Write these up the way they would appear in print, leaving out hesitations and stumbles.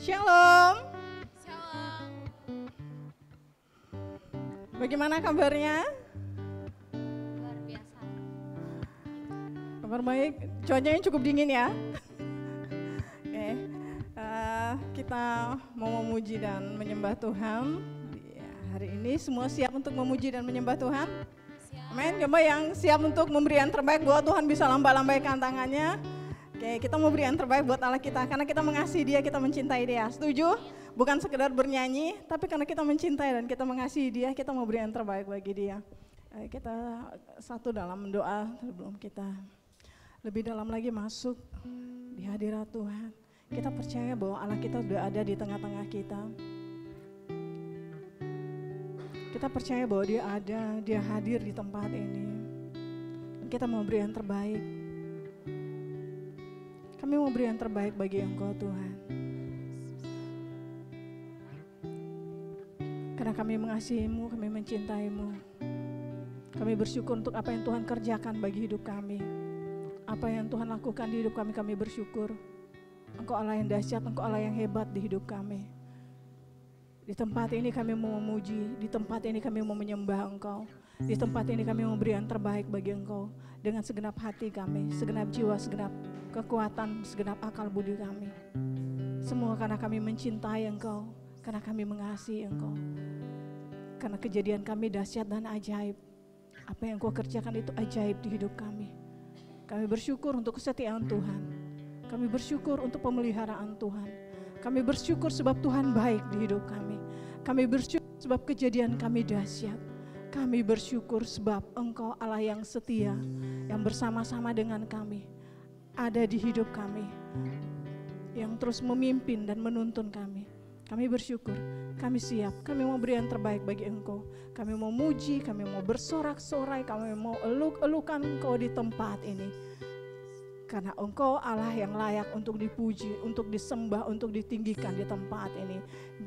Shalom. Shalom. Bagaimana kabarnya? Luar biasa. Kabar baik. Cuacanya cukup dingin ya. Oke. Kita mau memuji dan menyembah Tuhan. Ya, hari ini semua siap untuk memuji dan menyembah Tuhan? Siap. Amin. Coba yang siap untuk memberi yang terbaik buat Tuhan bisa lambaikan tangannya. Oke, kita mau beri yang terbaik buat Allah kita karena kita mengasihi Dia, kita mencintai Dia. Setuju? Bukan sekedar bernyanyi, tapi karena kita mencintai dan kita mengasihi Dia, kita mau beri yang terbaik bagi Dia. Kita satu dalam doa sebelum kita lebih dalam lagi masuk di hadirat Tuhan. Kita percaya bahwa Allah kita sudah ada di tengah-tengah kita. Kita percaya bahwa Dia ada, Dia hadir di tempat ini. Kita mau beri yang terbaik. Kami mau beri yang terbaik bagi Engkau Tuhan. Karena kami mengasihi-Mu, kami mencintai-Mu. Kami bersyukur untuk apa yang Tuhan kerjakan bagi hidup kami. Apa yang Tuhan lakukan di hidup kami bersyukur. Engkau Allah yang dahsyat, Engkau Allah yang hebat di hidup kami. Di tempat ini kami mau memuji, di tempat ini kami mau menyembah Engkau. Di tempat ini kami mau beri yang terbaik bagi Engkau. Dengan segenap hati kami, segenap jiwa, segenap kekuatan, segenap akal budi kami. Semua karena kami mencintai Engkau, karena kami mengasihi Engkau. Karena kejadian kami dahsyat dan ajaib. Apa yang Engkau kerjakan itu ajaib di hidup kami. Kami bersyukur untuk kesetiaan Tuhan. Kami bersyukur untuk pemeliharaan Tuhan. Kami bersyukur sebab Tuhan baik di hidup kami. Kami bersyukur sebab kejadian kami dahsyat. Kami bersyukur sebab Engkau Allah yang setia, yang bersama-sama dengan kami, ada di hidup kami, yang terus memimpin dan menuntun kami. Kami bersyukur, kami siap, kami mau beri yang terbaik bagi Engkau. Kami mau muji, kami mau bersorak-sorai, kami mau eluk-elukan Engkau di tempat ini. Karena Engkau Allah yang layak untuk dipuji, untuk disembah, untuk ditinggikan di tempat ini.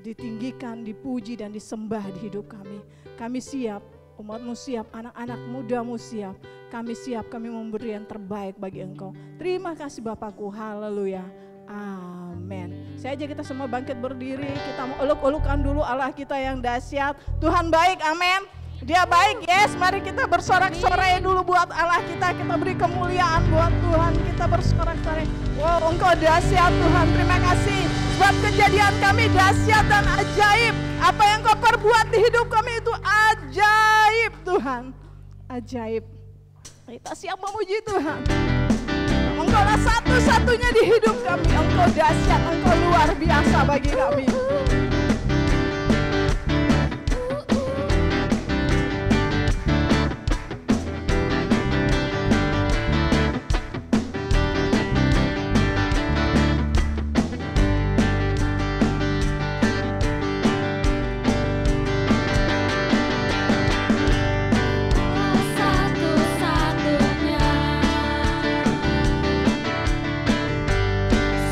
Ditinggikan, dipuji dan disembah di hidup kami. Kami siap, umat-Mu siap, anak-anak muda-Mu siap. Kami siap, kami memberi yang terbaik bagi Engkau. Terima kasih Bapakku, haleluya. Amin. Saya ajak kita semua bangkit berdiri, kita mau eluk-elukan dulu Allah kita yang dahsyat. Tuhan baik, amin. Dia baik, yes. Mari kita bersorak-sorai dulu buat Allah kita. Kita beri kemuliaan buat Tuhan. Kita bersorak-sorai. Wow, Engkau dahsyat Tuhan. Terima kasih. Sebab kejadian kami dahsyat dan ajaib. Apa yang Kau perbuat di hidup kami itu ajaib Tuhan. Ajaib. Kita siap memuji Tuhan. Engkau lah satu-satunya di hidup kami. Engkau dahsyat, Engkau luar biasa bagi kami.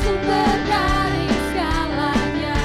Sumber dari segalanya.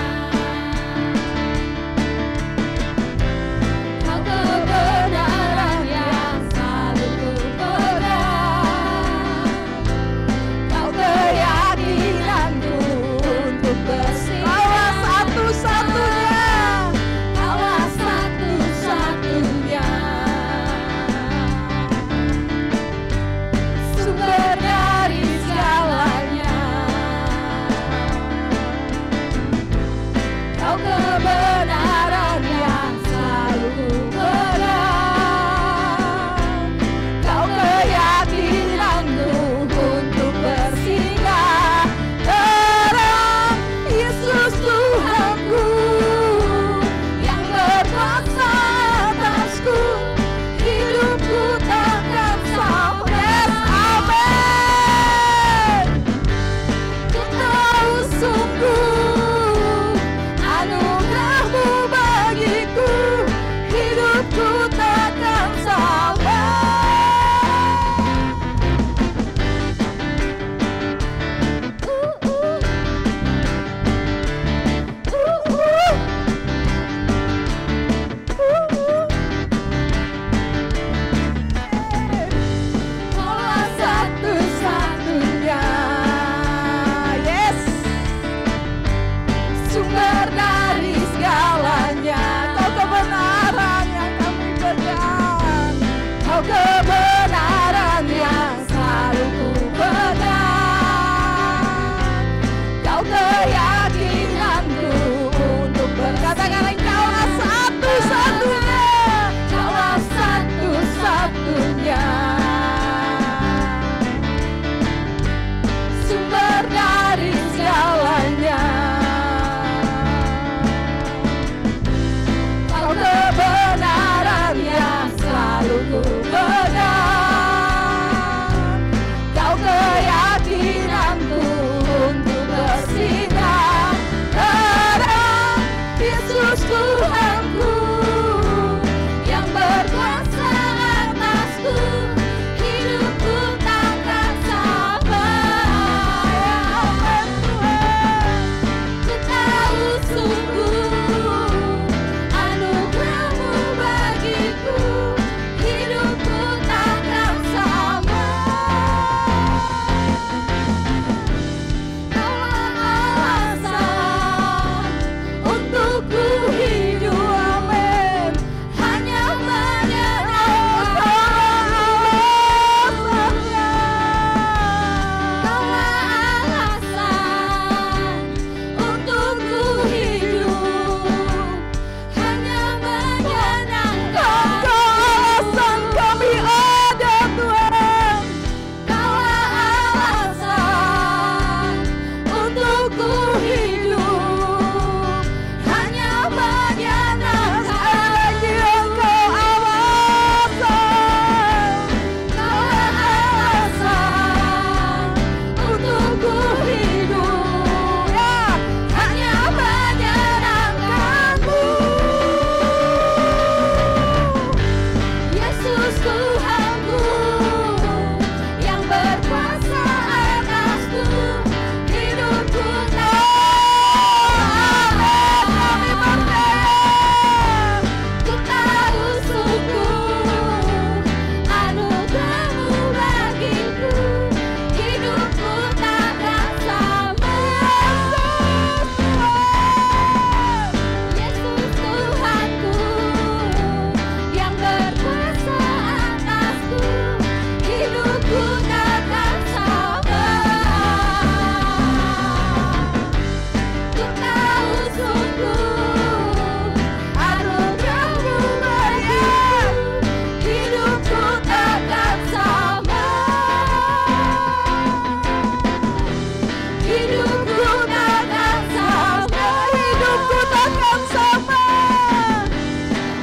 hidupku takkan sama, hidupku takkan sama,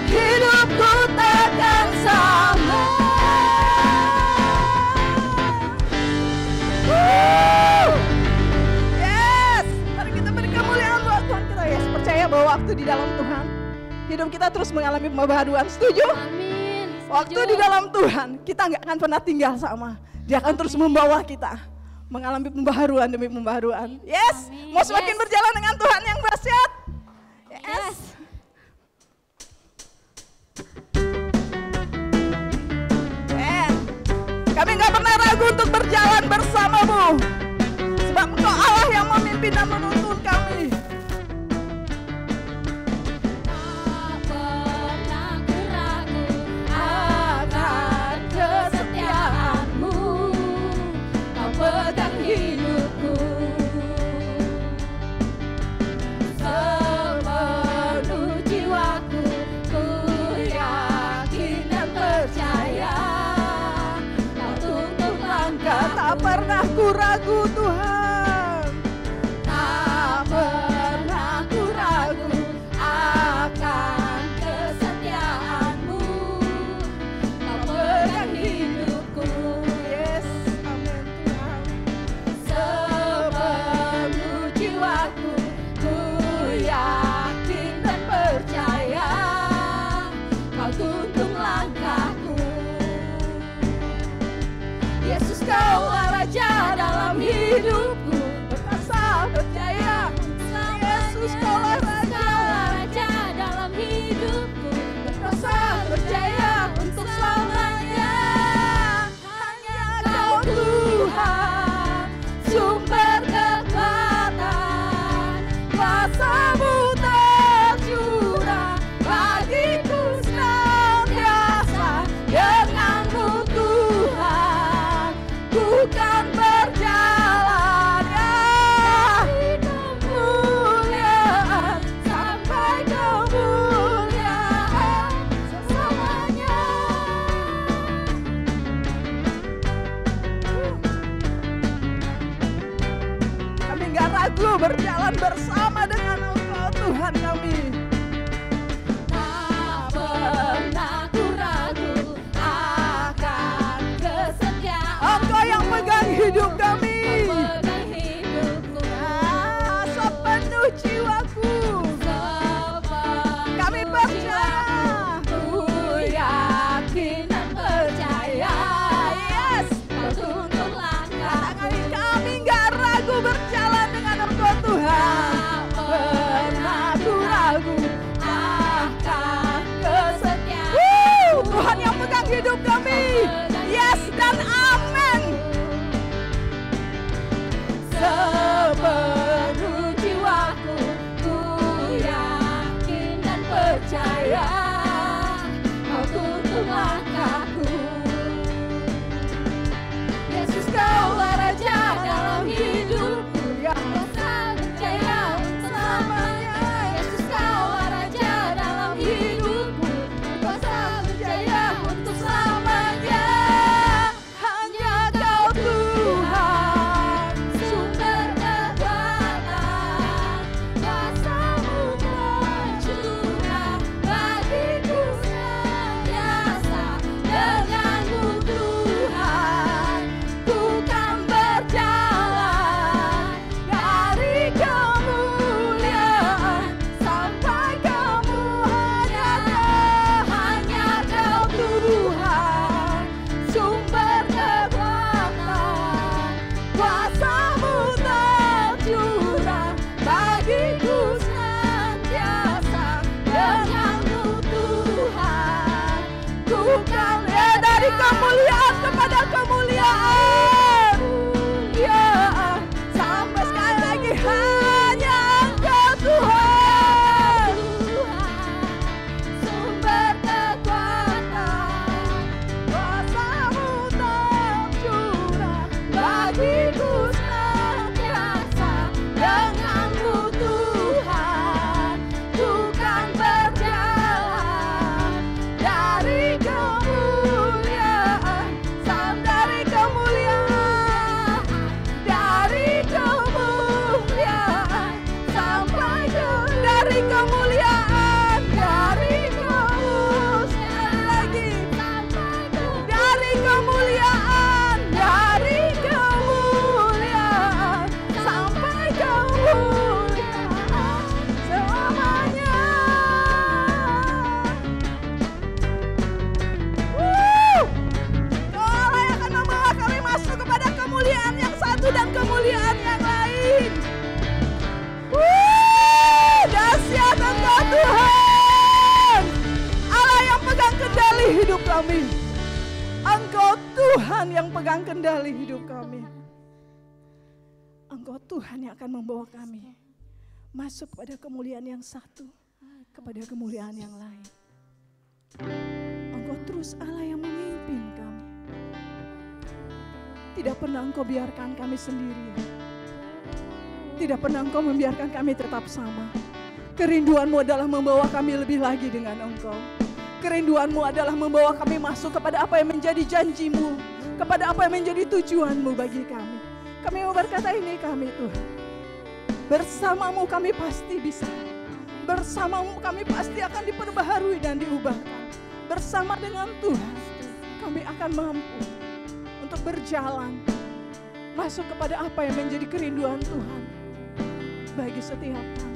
hidupku takkan sama. Yes, mari kita beri kemuliaan buat Tuhan kita. Yes, percaya bahwa waktu di dalam Tuhan, hidup kita terus mengalami pembaharuan. Setuju? Amin. Waktu di dalam Tuhan, kita nggak akan pernah tinggal sama. Dia akan terus membawa kita mengalami pembaharuan demi pembaharuan. Yes, Amin. mau semakin Yes. berjalan dengan Tuhan yang dahsyat. Yes. Amen. Kami nggak pernah ragu untuk berjalan bersamamu, sebab Engkau Allah yang memimpin dan menuntun kami. Tak pernah ku ragu akan kesetiaanmu, kau pegang hidupku. Sepenuh jiwaku ku yakin dan percaya, kau tuntun langkah. Tak pernah ku ragu Tuhan. Tak pernah ku ragu akan kesetiaanmu, kau pegang hidupku. Yes, amin Tuhan. Sepenuh jiwaku ku yakin dan percaya, kau tuntun langkahku. Yesus, Kaulah Raja dalam hidupku, Berkasa percaya. Yesus Kaulah Raja. Raja dalam hidupku, Berkasa percaya untuk selamanya. hanya Kau Tuhan, sumber kekuatan, kuasa-Mu tercurah bagiku senantiasa. Denganmu Tuhan, ku kan berjalan dari kemuliaan sampai kemuliaan selamanya. Kami nggak ragu berjalan bersama dengan Engkau Tuhan kami. Tak pernah ku ragu akan kesetiaan, Engkau yang pegang hidup kami. pegang hidupku. Ah, sepenuh jiwaku. Kami percaya. Ku yakin dan percaya, Yes. Kau tuntun langkah. Kami nggak ragu berjalan dengan Engkau Tuhan. Tak pernah ku ragu akan kesetiaan. Tuhan yang pegang hidup kami. Yes dan amin. Sepenuh jiwaku ku yakin dan percaya, Kau tuntun langkahku. Yesus, Kaulah Raja dalam hidupku, kuasa percaya untuk selamanya. Yesus, Kaulah Raja dalam hidupku, kuasa percaya untuk selamanya. Hanya Kau Tuhan, sumber kami. Engkau Tuhan yang pegang kendali hidup kami. Engkau Tuhan yang akan membawa kami masuk kepada kemuliaan yang satu, kepada kemuliaan yang lain. Engkau terus Allah yang memimpin kami. Tidak pernah Engkau biarkan kami sendiri. Tidak pernah Engkau membiarkan kami tetap sama. Kerinduan-Mu adalah membawa kami lebih lagi dengan Engkau. Kerinduan-Mu adalah membawa kami masuk kepada apa yang menjadi janji-Mu, kepada apa yang menjadi tujuan-Mu bagi kami. Kami mau berkata ini kami Tuhan. Bersama-Mu kami pasti bisa. Bersama-Mu kami pasti akan diperbaharui dan diubahkan. Bersama dengan Tuhan kami akan mampu untuk berjalan masuk kepada apa yang menjadi kerinduan Tuhan bagi setiap kami.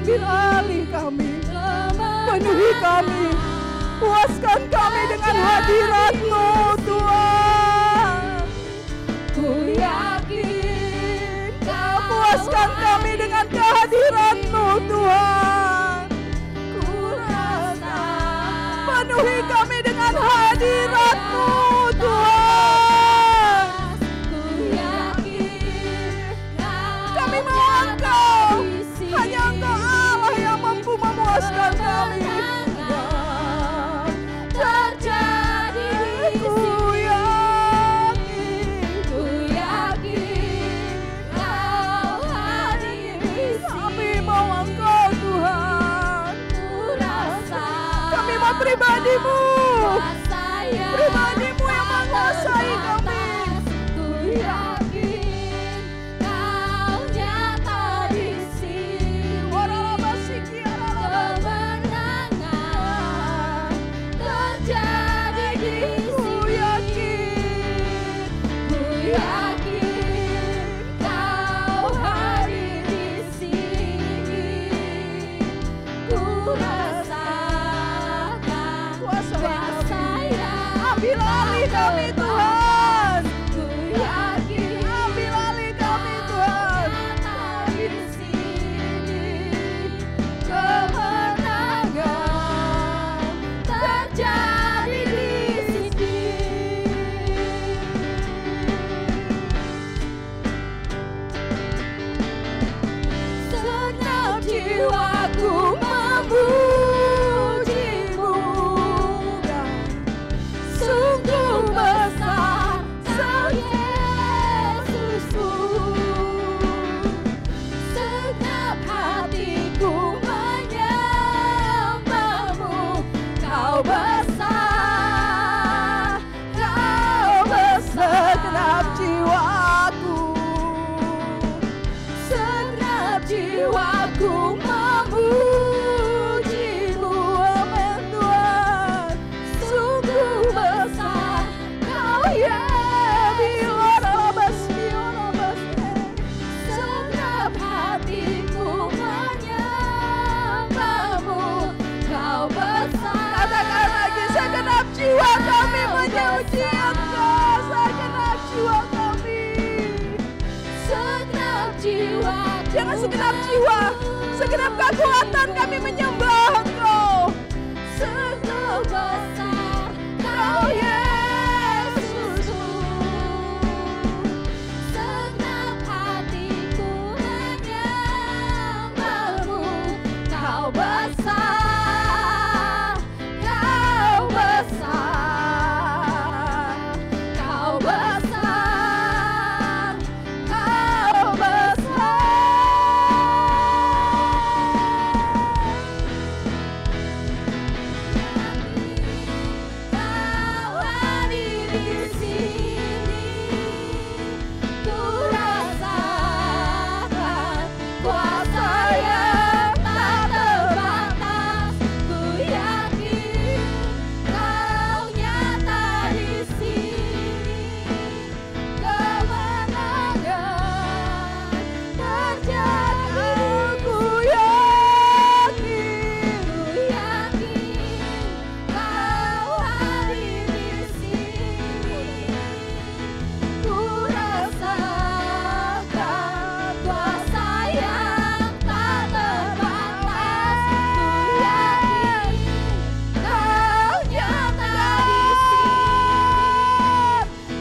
Ambil alih kami, penuhi kami, puaskan kami dengan hadirat-Mu Tuhan. Ku yakin Kau puaskan kami dengan kehadirat-Mu Tuhan. Ku rasa penuhi kami dengan hadirat-Mu Tuhan. Ku yakin kami mau Engkau, hanya Engkau Allah yang mampu memuaskan kami. Terjadi ku yakin Kau hadir di sini. Kami mau Engkau Tuhan. Ku rasa kami mau pribadi-Mu, pribadi-Mu yang menguasai kami. Ku yakin kami Tuhan. Ku yakin Ambil alih kami Tuhan. di sini kemenangan terjadi di sini. Segenap jiwaku memuji-Mu, sungguh besar Sang Yesusku. Segenap hatiku menyembah-Mu, Kau besar, Kau besar. Segenap jiwaku, Segenap jiwaku memuji-Mu, amin Tuhan. sungguh besar Kau Segenap hatiku menyembah-Mu, Kau besar. Katakan lagi, segenap jiwa kami memuji Engkau. Segenap jiwa kami. Segenap jiwa, Jangan segenap jiwa, segenap kekuatan kami menyembah Engkau. sungguh besar Kau Yesusku. Segenap hatiku menyembah-Mu, Kau besar, Kau besar, Kau besar, Kau besar. Kau hadir di sini, ku rasakan kuasa yang tak terbatas. Ku yakin Kau nyata di sini, kemenangan terjadi. Ku yakin. Kau hadir di sini, ku rasakan kuasa yang tak terbatas. Ku yakin Kau nyata di sini,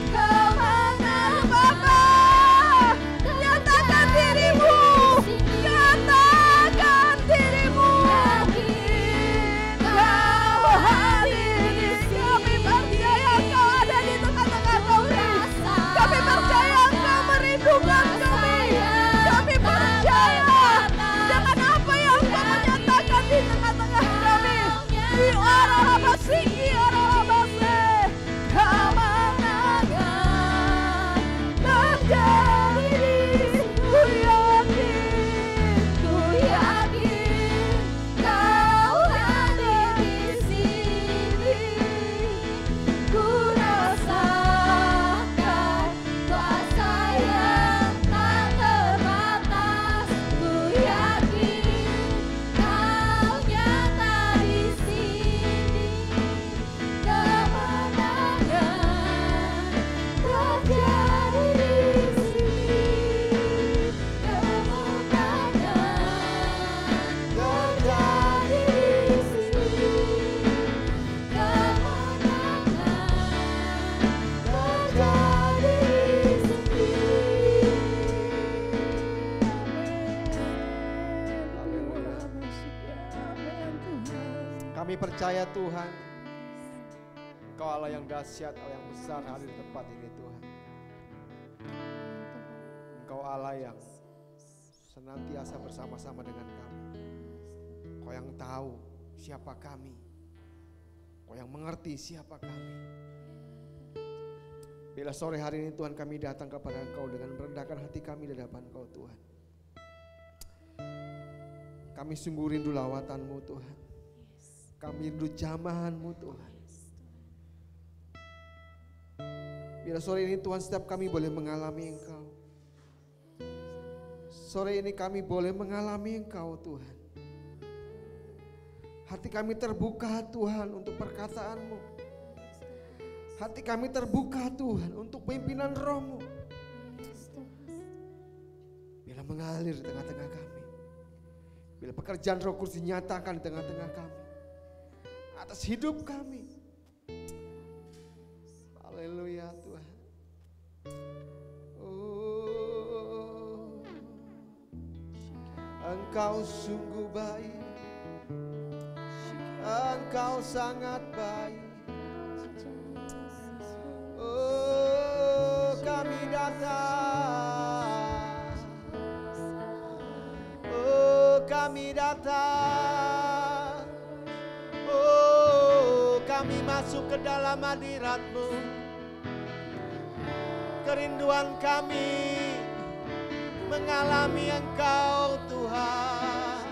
kemenangan Bapa, nyatakan dirimu, nyatakan dirimu. Kau hadir di kami, percaya Kau ada di tengah-tengah kami. Kami percaya Engkau merindukan kami. Kami percaya dengan apa yang Engkau menyatakan di tengah-tengah kami. Di orang Basiki, orang Base, kemenangan terjadi. Ku yakin Kau hadir di sini, ku rasakan kuasa yang tak terbatas. Ku yakin Kau nyata di sini, kemenangan terjadi di sini, kemenangan terjadi di sini, kemenangan terjadi di sini. Kami percaya Tuhan, Engkau Allah yang dahsyat, Allah yang besar hadir di tempat ini Tuhan. Engkau Allah yang senantiasa bersama-sama dengan kami. Engkau yang tahu siapa kami. Engkau yang mengerti siapa kami. Bila sore hari ini Tuhan kami datang kepada Engkau dengan merendahkan hati kami di hadapan Engkau Tuhan. Kami sungguh rindu lawatan-Mu Tuhan. Kami rindu jamahan-Mu Tuhan. Bila sore ini Tuhan setiap kami boleh mengalami Engkau. Sore ini kami boleh mengalami Engkau Tuhan. Hati kami terbuka Tuhan untuk perkataan-Mu. Hati kami terbuka Tuhan untuk pimpinan Roh-Mu. Bila mengalir di tengah-tengah kami. Bila pekerjaan Roh Kudus dinyatakan di tengah-tengah kami. Atas hidup kami. Haleluya Tuhan. Oh, Engkau sungguh baik. Engkau sangat baik. Oh, kami datang. Oh, kami datang. Oh, kami masuk ke dalam hadirat-Mu. Kerinduan kami mengalami Engkau Tuhan.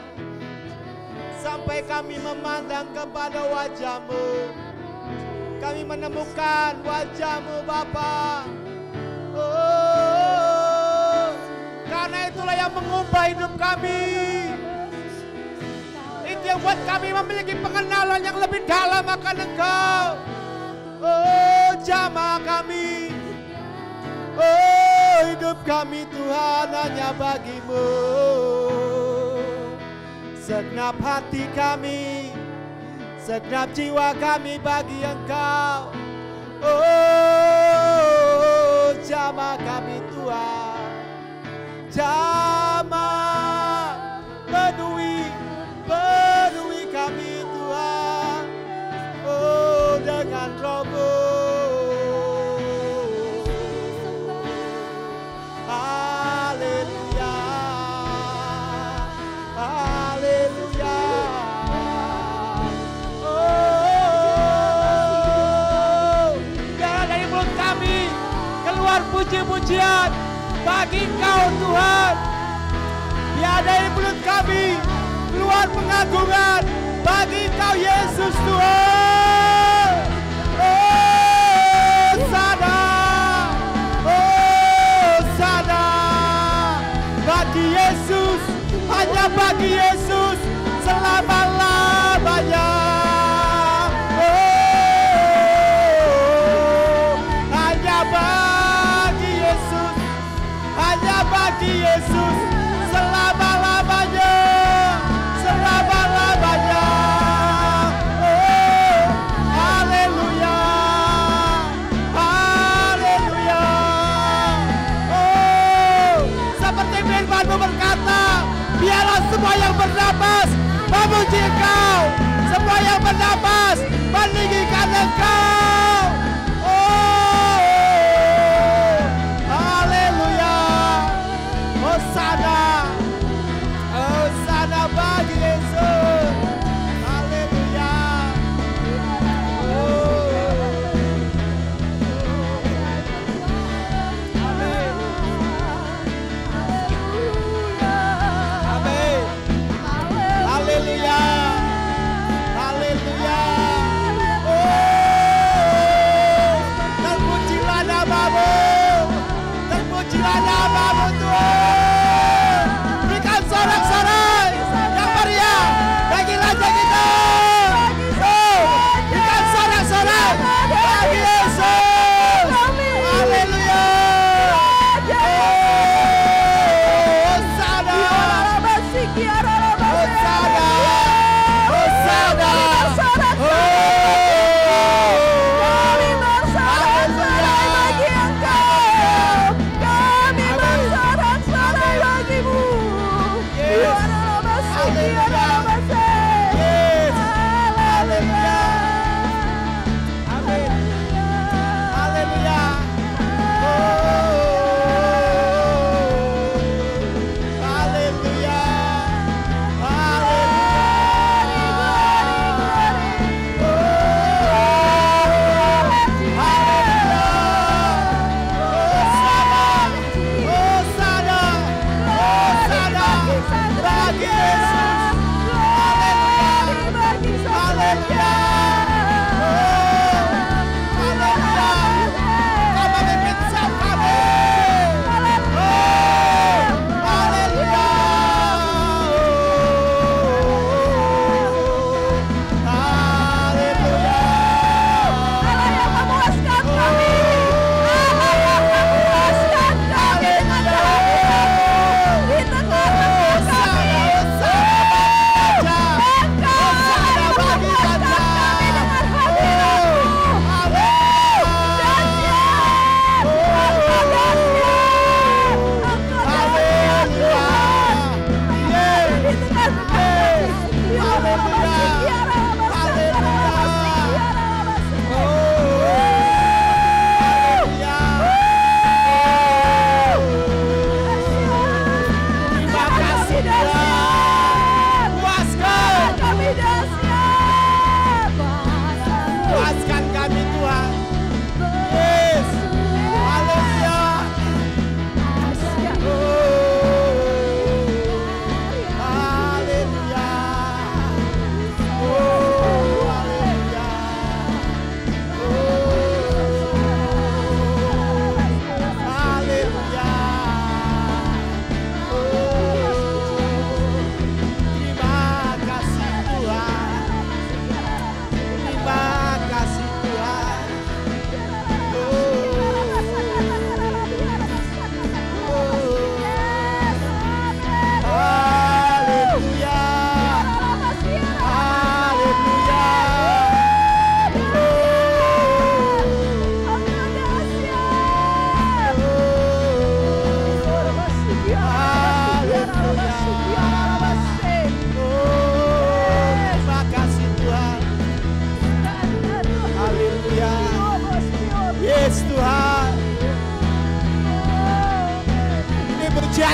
Sampai kami memandang kepada wajah-Mu. Kami menemukan wajah-Mu Bapa. Oh, karena itulah yang mengubah hidup kami. Itu yang buat kami memiliki pengenalan yang lebih dalam akan Engkau. Oh, jamah kami. Oh, hidup kami Tuhan hanya bagi-Mu. Segenap hati kami, segenap jiwa kami bagi Engkau. Oh, jamah kami Tuhan. Jamah penuhi kami Tuhan. Oh, dengan Roh-Mu. Haleluya. Haleluya. Oh, biar dari mulut kami keluar puji-pujian bagi Engkau Tuhan. Biar dari mulut kami keluar pengagungan bagi Engkau Yesus Tuhan. Oh, sana. Oh, sana. Bagi Yesus, hanya bagi Yesus selama-lamanya. Oh, hanya bagi Yesus, hanya bagi Yesus selama-lamanya, selama-lamanya. Oh, haleluya, haleluya. Oh, seperti firman-Mu berkata, biarlah semua yang bernapas memuji Engkau, semua yang bernapas meninggikan Engkau. Oh, haleluya. Hosana, Hosana bagi Yesus. Haleluya. Oh, amin. Amin. Haleluya. Haleluya.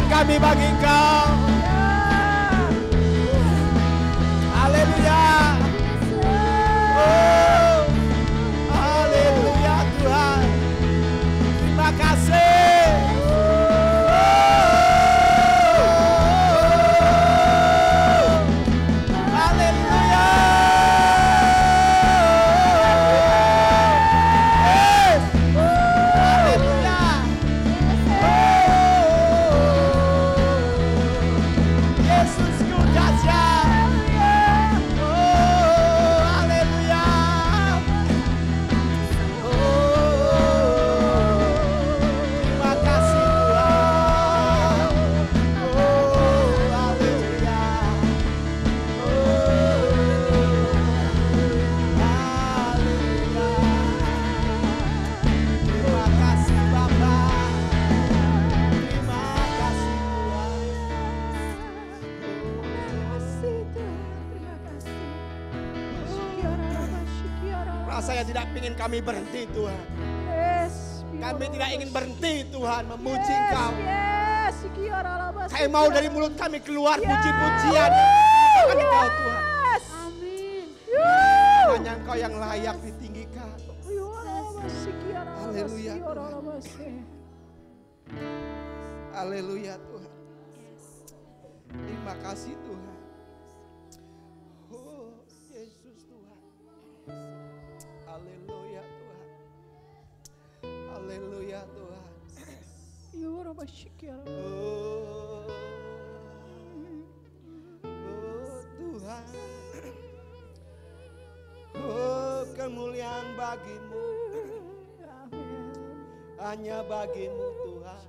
Kemuliaan kami bagi Engkau. Haleluya. Oh, haleluya Tuhan. Terima kasih. Haleluya. Haleluya. Yesusku dahsyat. Oh, haleluya. Oh, terima kasih Tuhan. Oh, haleluya. Haleluya. Terima kasih Bapa. Terima kasih Tuhan. Rasanya tidak ingin kami berhenti Tuhan. Kami tidak ingin berhenti Tuhan memuji Engkau. Kami mau dari mulut kami keluar puji-pujian yang Engkau Tuhan. Hanya Engkau yang layak ditinggikan. Haleluya Tuhan. Haleluya Tuhan. Terima kasih Tuhan. Oh Yesus Tuhan. Haleluya Tuhan. Haleluya Tuhan. Oh, oh Tuhan. Oh kemuliaan bagimu. Hanya bagimu Tuhan.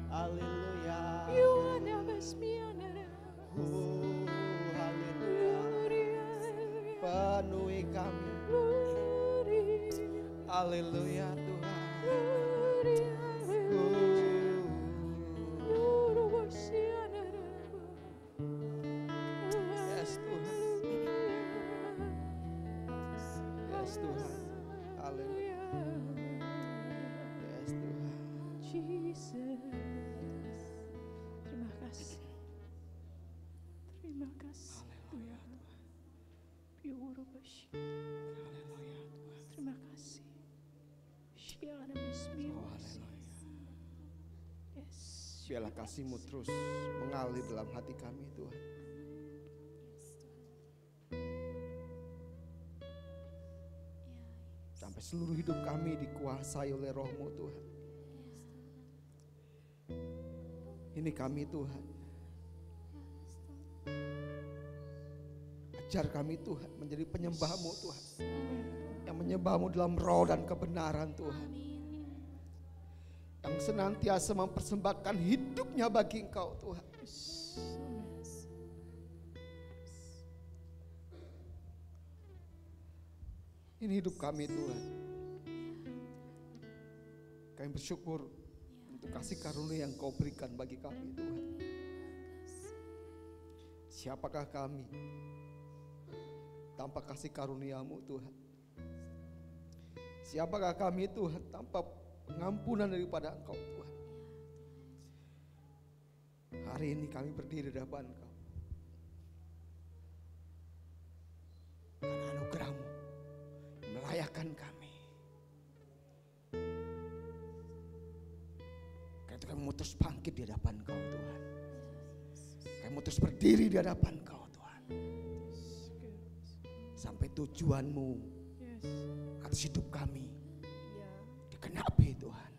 Haleluya. Oh, haleluya. Penuhi kami. Haleluya Tuhan. Yes Tuhan. Yes Tuhan. Haleluya. Yes Tuhan. Terima kasih. Terima kasih. Haleluya Tuhan. Haleluya Tuhan. Terima kasih. Oh, haleluya. Biarlah kasih-Mu terus mengalir dalam hati kami Tuhan. Sampai seluruh hidup kami dikuasai oleh Roh-Mu Tuhan. Ini kami Tuhan. Ajar kami Tuhan menjadi penyembah-Mu Tuhan. Yang menyembah-Mu dalam roh dan kebenaran Tuhan. Yang senantiasa mempersembahkan hidupnya bagi Engkau Tuhan. Ini hidup kami Tuhan. Kami bersyukur untuk kasih karunia yang Kau berikan bagi kami Tuhan. Siapakah kami tanpa kasih karunia-Mu Tuhan? Siapakah kami Tuhan tanpa pengampunan daripada Engkau Tuhan? Hari ini kami berdiri di hadapan Engkau karena anugerah-Mu melayakkan kami. Karena itu kami memutus bangkit di hadapan Engkau Tuhan. Kami memutus berdiri di hadapan Engkau Tuhan. Sampai tujuan-Mu atas hidup kami dikenapi Tuhan.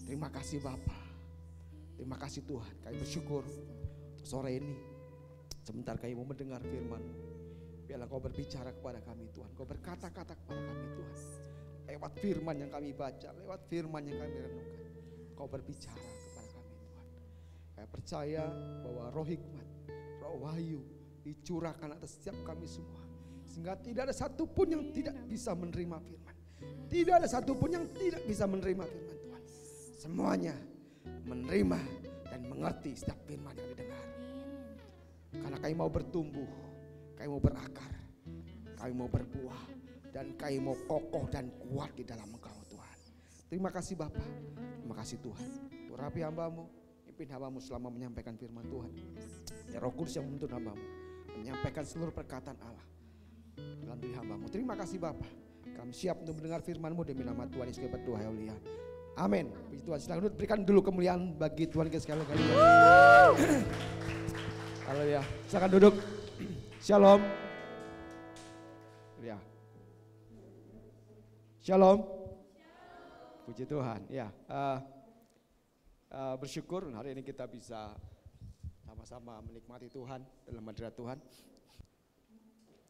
Terima kasih Bapa. Terima kasih Tuhan. Kami bersyukur untuk sore ini. Sebentar kami mau mendengar firman-Mu. Biarlah Kau berbicara kepada kami Tuhan. Kau berkata-kata kepada kami Tuhan. Lewat firman yang kami baca, lewat firman yang kami renungkan, Kau berbicara kepada kami Tuhan. Kami percaya bahwa roh hikmat, roh wahyu dicurahkan atas setiap kami semua. Sehingga tidak ada satupun yang tidak bisa menerima firman. Tidak ada satupun yang tidak bisa menerima firman Tuhan. Semuanya menerima dan mengerti setiap firman yang didengar. Karena kami mau bertumbuh, kami mau berakar, kami mau berbuah, dan kami mau kokoh dan kuat di dalam Engkau Tuhan. Terima kasih Bapa, terima kasih Tuhan. Urapi hamba-Mu, pimpin hamba-Mu selama menyampaikan firman Tuhan. Ya Roh Kudus yang menuntun hamba-Mu menyampaikan seluruh perkataan Allah dalam diri hamba-Mu. Terima kasih Bapa, kami siap untuk mendengar firman-Mu demi nama Tuhan Yesus Kristus berdoa haleluya. Amin. Puji Tuhan, silakan berikan dulu kemuliaan bagi Tuhan kita sekali lagi. Haleluya. Silakan duduk. Shalom. Ya. Shalom. Puji Tuhan. Ya. Bersyukur hari ini kita bisa sama-sama menikmati Tuhan dalam hadirat Tuhan.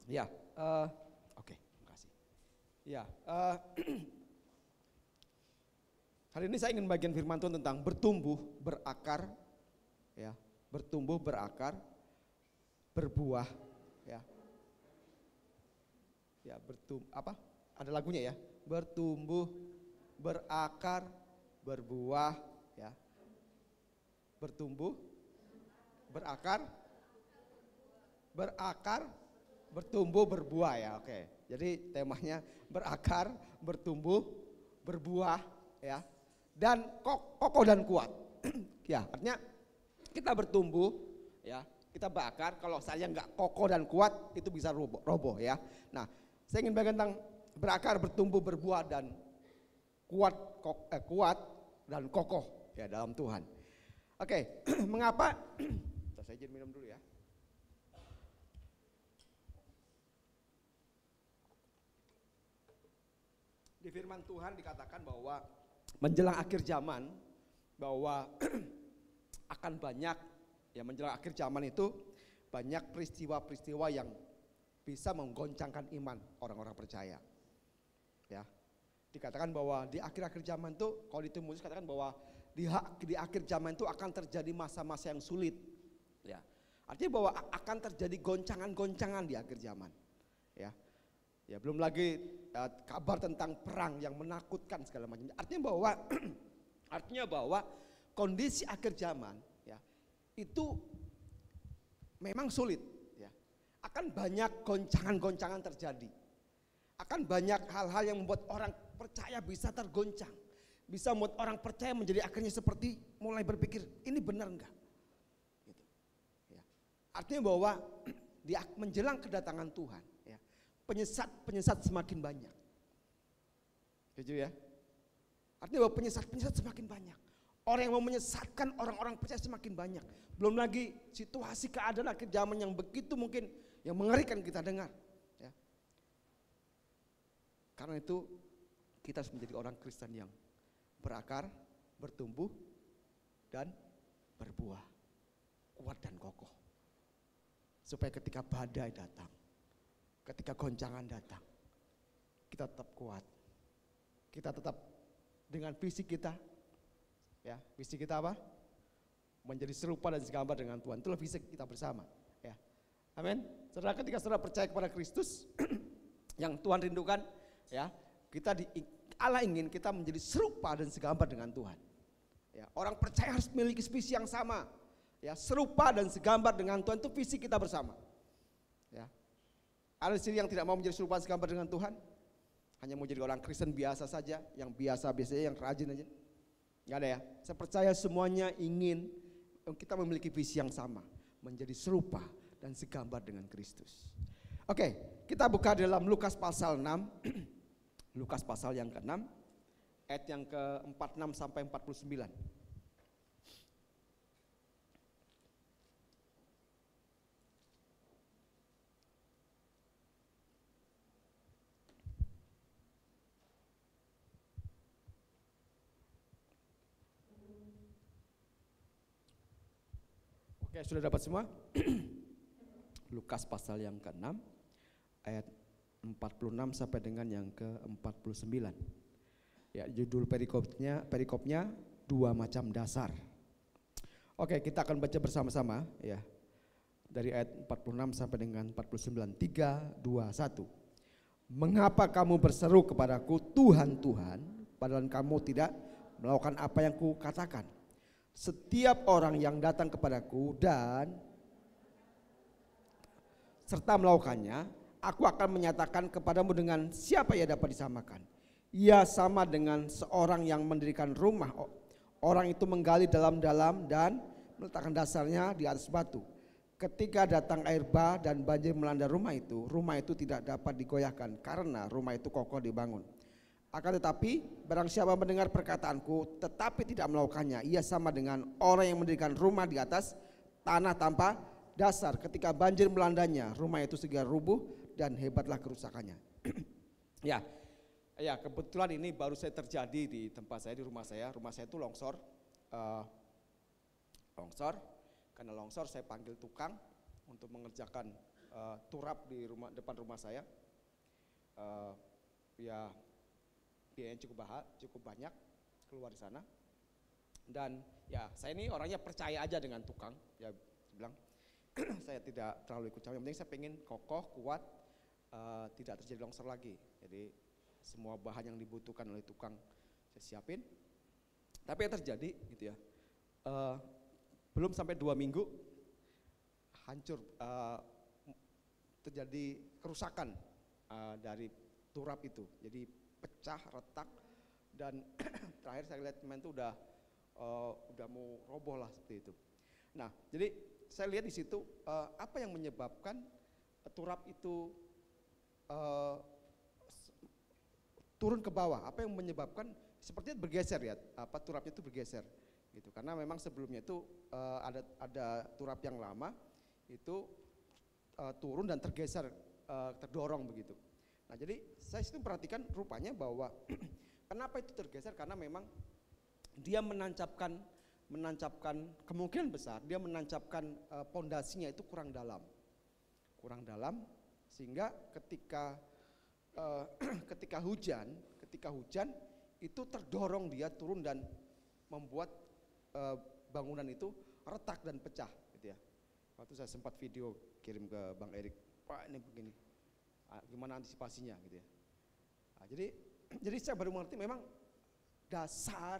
Ya. Oke. Terima kasih. Ya. Hari ini saya ingin bagian firman Tuhan tentang bertumbuh, berakar, ya, bertumbuh, berakar, berbuah, ya, ya, apa? Ada lagunya ya, bertumbuh, berakar, berbuah, ya, bertumbuh, berakar, bertumbuh, berbuah, ya, oke. Jadi temanya berakar, bertumbuh, berbuah, ya. Dan kokoh dan kuat. Ya, artinya kita bertumbuh, ya, kita berakar. Kalau saya nggak kokoh dan kuat, itu bisa roboh, ya. Nah, saya ingin bagian tentang berakar, bertumbuh, berbuah dan kuat dan kokoh, ya, dalam Tuhan. Oke, mengapa? Saya izin minum dulu ya. Di firman Tuhan dikatakan bahwa menjelang akhir zaman bahwa akan banyak, ya, menjelang akhir zaman itu banyak peristiwa-peristiwa yang bisa menggoncangkan iman orang-orang percaya. Ya. Dikatakan bahwa di akhir-akhir zaman itu, kalau di Timotius katakan bahwa di akhir zaman itu akan terjadi masa-masa yang sulit. Ya. Artinya bahwa akan terjadi goncangan-goncangan di akhir zaman. Ya. Ya, belum lagi kabar tentang perang yang menakutkan segala macam. Artinya bahwa kondisi akhir zaman, ya, itu memang sulit, ya. Akan banyak goncangan-goncangan terjadi. Akan banyak hal-hal yang membuat orang percaya bisa tergoncang. Bisa membuat orang percaya menjadi akhirnya seperti mulai berpikir, ini benar enggak? Gitu. Ya. Artinya bahwa menjelang kedatangan Tuhan, ya, penyesat semakin banyak. Setuju ya? Artinya bahwa penyesat semakin banyak. Orang yang mau menyesatkan orang-orang percaya semakin banyak. Belum lagi situasi keadaan akhir zaman yang begitu mungkin yang mengerikan kita dengar. Ya. Karena itu kita harus menjadi orang Kristen yang berakar, bertumbuh, dan berbuah. Kuat dan kokoh. Supaya ketika badai datang, ketika goncangan datang, kita tetap kuat. Kita tetap dengan visi kita, ya, visi kita apa? Menjadi serupa dan segambar dengan Tuhan. Itulah visi kita bersama, ya. Amin. Saudara, ketika saudara percaya kepada Kristus yang Tuhan rindukan, ya, Allah ingin kita menjadi serupa dan segambar dengan Tuhan. Ya, orang percaya harus memiliki visi yang sama, ya, serupa dan segambar dengan Tuhan, itu visi kita bersama. Ya. Ada di sini yang tidak mau menjadi serupa segambar dengan Tuhan, hanya mau jadi orang Kristen biasa saja, yang biasa-biasa, yang rajin aja. Enggak ada ya. Saya percaya semuanya ingin kita memiliki visi yang sama, menjadi serupa dan segambar dengan Kristus. Oke, kita buka dalam Lukas pasal 6. Lukas pasal yang ke-6, ayat yang ke-46 sampai 49. Oke, sudah dapat semua? Lukas pasal yang ke-6, ayat 46 sampai dengan yang ke-49. Ya, judul perikopnya dua macam dasar. Oke, kita akan baca bersama-sama, ya. Dari ayat 46 sampai dengan 49. 3, 2, 1. Mengapa kamu berseru kepadaku Tuhan, Tuhan, padahal kamu tidak melakukan apa yang kukatakan? Setiap orang yang datang kepadaku dan serta melakukannya, aku akan menyatakan kepadamu dengan siapa ia dapat disamakan. ia sama dengan seorang yang mendirikan rumah. Orang itu menggali dalam-dalam dan meletakkan dasarnya di atas batu. Ketika datang air bah dan banjir melanda rumah itu tidak dapat digoyahkan karena rumah itu kokoh dibangun. Akan tetapi barang siapa mendengar perkataanku tetapi tidak melakukannya, ia sama dengan orang yang mendirikan rumah di atas tanah tanpa dasar. Ketika banjir melandanya, rumah itu segera rubuh dan hebatlah kerusakannya. Ya, kebetulan ini baru saya terjadi di tempat saya, di rumah saya. Rumah saya itu longsor. Karena longsor saya panggil tukang untuk mengerjakan turap di depan rumah saya. Ya, biayanya cukup banyak keluar di sana. Dan ya, saya ini orangnya percaya aja dengan tukang. Ya, bilang saya tidak terlalu ikut campur. Yang penting saya pengen kokoh, kuat, tidak terjadi longsor lagi. Jadi semua bahan yang dibutuhkan oleh tukang saya siapin. Tapi yang terjadi gitu ya, belum sampai 2 minggu hancur, terjadi kerusakan dari turap itu. Jadi pecah, retak, dan terakhir saya lihat teman itu udah mau roboh lah seperti itu. Nah, jadi saya lihat di situ apa yang menyebabkan turap itu turun ke bawah, apa yang menyebabkan sepertinya bergeser ya, turapnya itu bergeser gitu. Karena memang sebelumnya itu ada turap yang lama itu turun dan tergeser, terdorong begitu. Nah, jadi saya situ perhatikan rupanya bahwa kenapa itu tergeser, karena memang dia menancapkan kemungkinan besar dia menancapkan pondasinya itu kurang dalam sehingga ketika hujan itu terdorong dia turun dan membuat bangunan itu retak dan pecah gitu ya. Waktu saya sempat video kirim ke Bang Erik, Pak ini begini, gimana antisipasinya gitu ya. Nah, jadi saya baru mengerti memang dasar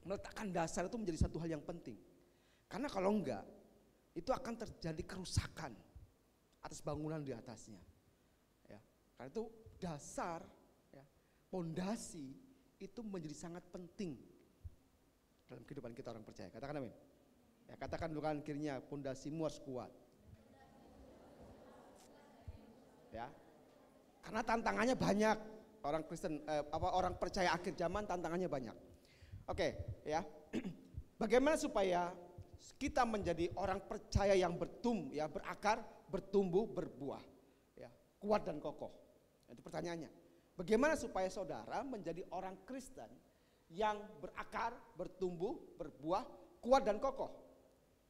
meletakkan dasar itu menjadi satu hal yang penting. Karena kalau enggak, itu akan terjadi kerusakan atas bangunan di atasnya. Ya, karena itu dasar, ya, pondasi itu menjadi sangat penting dalam kehidupan kita orang percaya. Katakan amin. Ya, katakan dulu kanan kirinya, pondasimu harus kuat. Ya, karena tantangannya banyak. Orang Kristen, orang percaya akhir zaman tantangannya banyak. Oke, ya. Bagaimana supaya kita menjadi orang percaya yang berakar, bertumbuh, berbuah, ya, kuat dan kokoh. Itu pertanyaannya. Bagaimana supaya saudara menjadi orang Kristen yang berakar, bertumbuh, berbuah, kuat dan kokoh?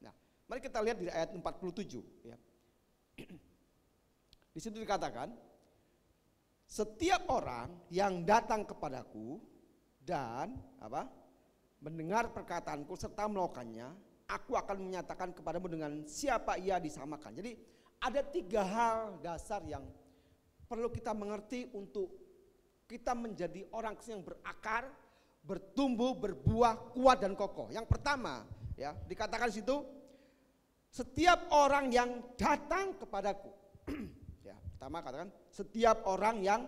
Nah, mari kita lihat di ayat 47. Ya. Di situ dikatakan, setiap orang yang datang kepadaku dan mendengar perkataanku serta melakukannya, aku akan menyatakan kepadamu dengan siapa ia disamakan. Jadi ada 3 hal dasar yang perlu kita mengerti untuk kita menjadi orang yang berakar, bertumbuh, berbuah, kuat dan kokoh. Yang pertama, ya, dikatakan di situ, setiap orang yang datang kepadaku. Ya, pertama katakan setiap orang yang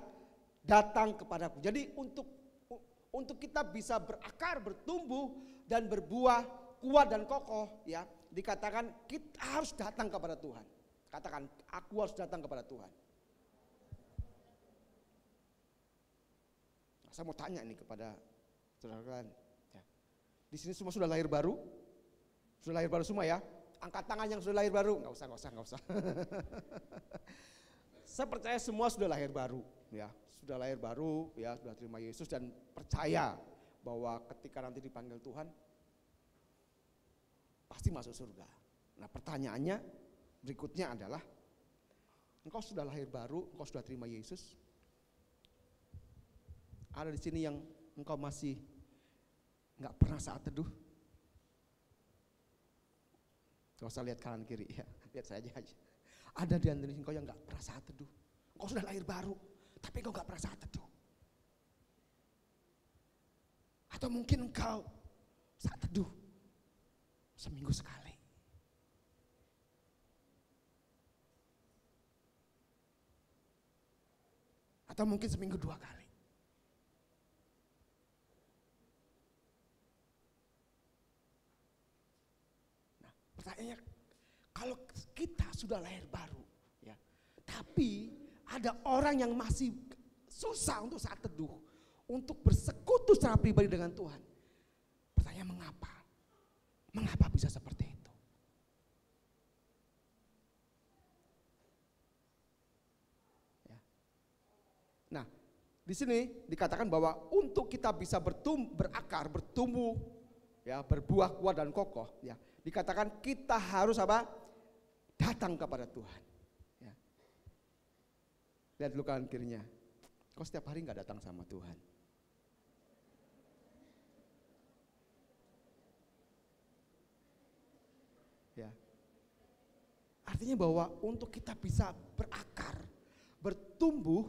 datang kepadaku. Jadi untuk kita bisa berakar, bertumbuh dan berbuah, kuat dan kokoh, ya, dikatakan kita harus datang kepada Tuhan. Katakan, aku harus datang kepada Tuhan. Nah, saya mau tanya nih kepada saudara kalian. Ya. Di sini semua sudah lahir baru? Sudah lahir baru semua ya? Angkat tangan yang sudah lahir baru. Nggak usah. Saya percaya semua sudah lahir baru, ya, sudah lahir baru, ya, sudah terima Yesus dan percaya bahwa ketika nanti dipanggil Tuhan pasti masuk surga. Nah, pertanyaannya berikutnya adalah, engkau sudah lahir baru, engkau sudah terima Yesus? Ada di sini yang engkau masih nggak pernah saat teduh? Gak usah lihat kanan kiri, ya, lihat saya aja. Ada di antara engkau yang gak pernah saat teduh. Engkau sudah lahir baru, tapi engkau gak pernah saat teduh. Atau mungkin engkau saat teduh seminggu sekali. Atau mungkin seminggu 2 kali. Nah, pertanyaannya, kalau kita sudah lahir baru, ya, tapi ada orang yang masih susah untuk saat teduh, untuk bersekutu secara pribadi dengan Tuhan. Pertanyaan, mengapa? Mengapa bisa seperti itu? Ya. Nah, di sini dikatakan bahwa untuk kita bisa berakar, bertumbuh, ya, berbuah kuat dan kokoh, ya, dikatakan kita harus apa? Datang kepada Tuhan. Ya. Lihat dulu kanan kirinya. Kau setiap hari nggak datang sama Tuhan? Ya. Artinya bahwa untuk kita bisa berakar, bertumbuh,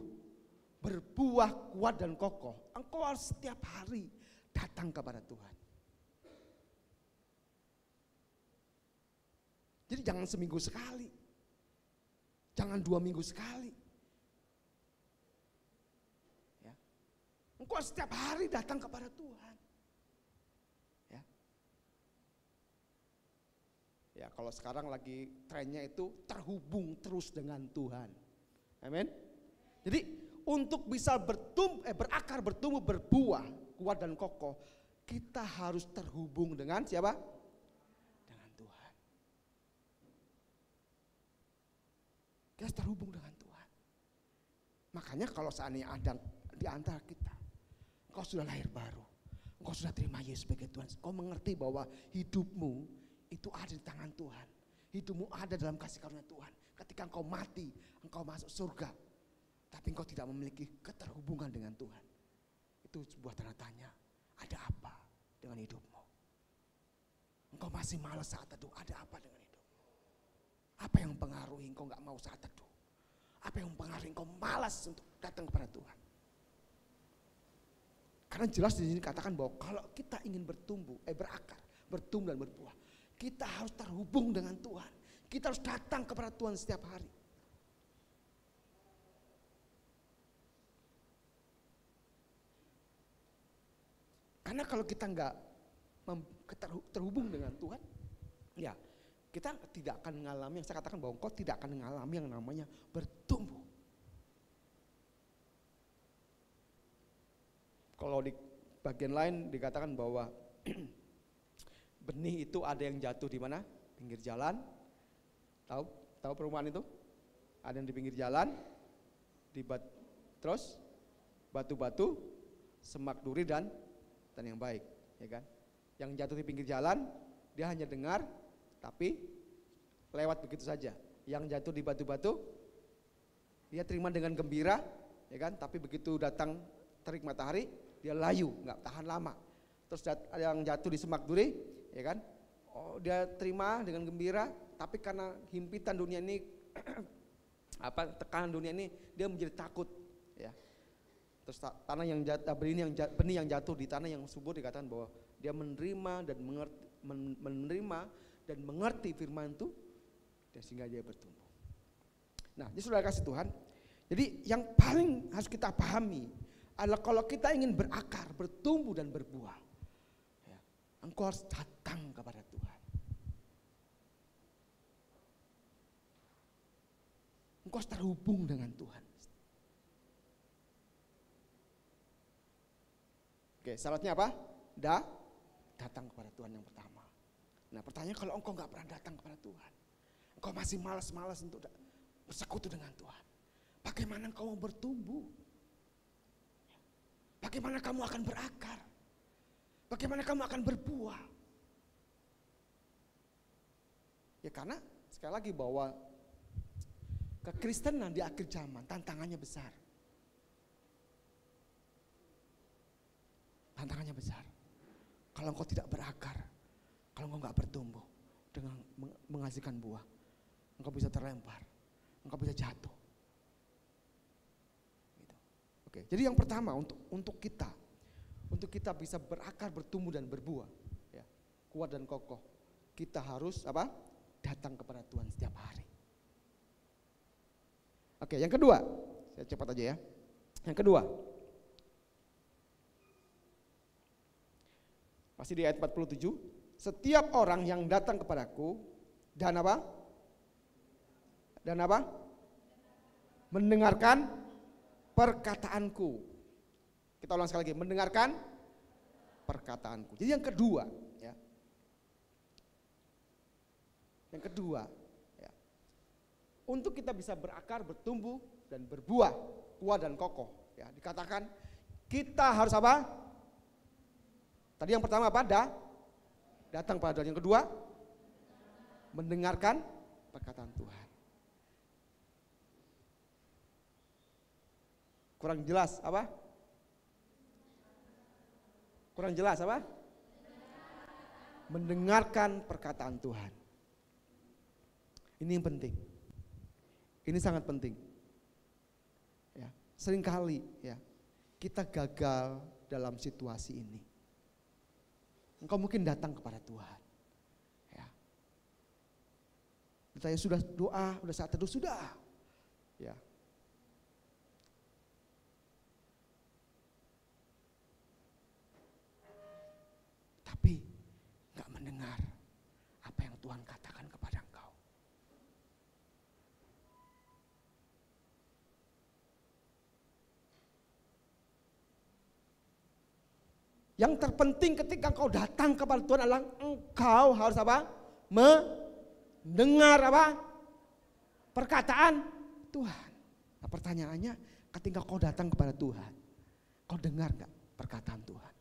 berbuah kuat dan kokoh, engkau harus setiap hari datang kepada Tuhan. Jadi jangan seminggu sekali, jangan 2 minggu sekali. Ya. Engkau harus setiap hari datang kepada Tuhan. Ya. Ya, kalau sekarang lagi trennya itu terhubung terus dengan Tuhan. Amin. Jadi untuk bisa berakar, bertumbuh, berbuah kuat dan kokoh, kita harus terhubung dengan siapa? Dengan Tuhan. Kita harus terhubung dengan Tuhan. Makanya kalau seandainya ada di antara kita, engkau sudah lahir baru, engkau sudah terima Yesus sebagai Tuhan, engkau mengerti bahwa hidupmu itu ada di tangan Tuhan. Hidupmu ada dalam kasih karunia Tuhan. Ketika engkau mati, engkau masuk surga, tapi engkau tidak memiliki keterhubungan dengan Tuhan. Itu sebuah tanda tanya, ada apa dengan hidupmu? Engkau masih malas saat teduh, ada apa dengan hidupmu? Apa yang mempengaruhi engkau gak mau saat teduh? Apa yang mempengaruhi engkau malas untuk datang kepada Tuhan? Karena jelas di sini katakan bahwa kalau kita ingin bertumbuh, berakar, bertumbuh dan berbuah, kita harus terhubung dengan Tuhan. Kita harus datang kepada Tuhan setiap hari. Karena kalau kita nggak terhubung dengan Tuhan, ya kita tidak akan mengalami, yang saya katakan bahwa engkau tidak akan mengalami yang namanya bertumbuh. Kalau di bagian lain dikatakan bahwa benih itu ada yang jatuh di mana? Pinggir jalan. Tahu perumahan itu? Ada yang di pinggir jalan, terus batu-batu, semak duri dan yang baik, ya kan? Yang jatuh di pinggir jalan, dia hanya dengar, tapi lewat begitu saja. Yang jatuh di batu-batu, dia terima dengan gembira, ya kan? Tapi begitu datang terik matahari, dia layu, nggak tahan lama. Terus yang jatuh di semak duri, ya kan? Oh, dia terima dengan gembira, tapi karena himpitan dunia ini, tekanan dunia ini, dia menjadi takut, ya. Terus tanah yang benih yang jatuh di tanah yang subur dikatakan bahwa dia menerima dan mengerti firman itu, dan sehingga dia bertumbuh. Nah, ini saudara kasih Tuhan. Jadi yang paling harus kita pahami adalah kalau kita ingin berakar, bertumbuh dan berbuah, ya, engkau harus datang kepada Tuhan. Engkau harus terhubung dengan Tuhan. Oke, syaratnya apa? Datang kepada Tuhan yang pertama. Nah, pertanyaan, kalau engkau gak pernah datang kepada Tuhan, engkau masih malas-malas untuk bersekutu dengan Tuhan, bagaimana engkau mau bertumbuh? Bagaimana kamu akan berakar? Bagaimana kamu akan berbuah? Ya karena sekali lagi bahwa kekristenan di akhir zaman tantangannya besar. Tantangannya besar. Kalau engkau tidak berakar, kalau engkau nggak bertumbuh dengan menghasilkan buah, engkau bisa terlempar, engkau bisa jatuh. Gitu. Oke, jadi yang pertama untuk kita bisa berakar, bertumbuh dan berbuah, ya, kuat dan kokoh, kita harus apa? Datang kepada Tuhan setiap hari. Oke, yang kedua, saya cepat aja ya. Yang kedua, masih di ayat 47, setiap orang yang datang kepadaku dan apa? Dan apa? Mendengarkan perkataanku. Kita ulang sekali lagi, mendengarkan perkataanku. Jadi yang kedua, ya. Yang kedua, ya. Untuk kita bisa berakar, bertumbuh dan berbuah, kuat dan kokoh, ya. Dikatakan kita harus apa? Tadi yang pertama apa? Datang pada Tuhan. Yang kedua, mendengarkan perkataan Tuhan. Kurang jelas apa? Kurang jelas apa? Mendengarkan perkataan Tuhan. Ini yang penting. Ini sangat penting. Ya, seringkali ya kita gagal dalam situasi ini. Engkau mungkin datang kepada Tuhan. Ya. Ditanya sudah doa, sudah saat teduh, sudah. Ya. Tapi enggak mendengar apa yang Tuhan katakan kepada engkau. Yang terpenting ketika engkau datang kepada Tuhan adalah engkau harus apa? Mendengar apa? Perkataan Tuhan. Nah, pertanyaannya, ketika kau datang kepada Tuhan, kau dengar enggak perkataan Tuhan?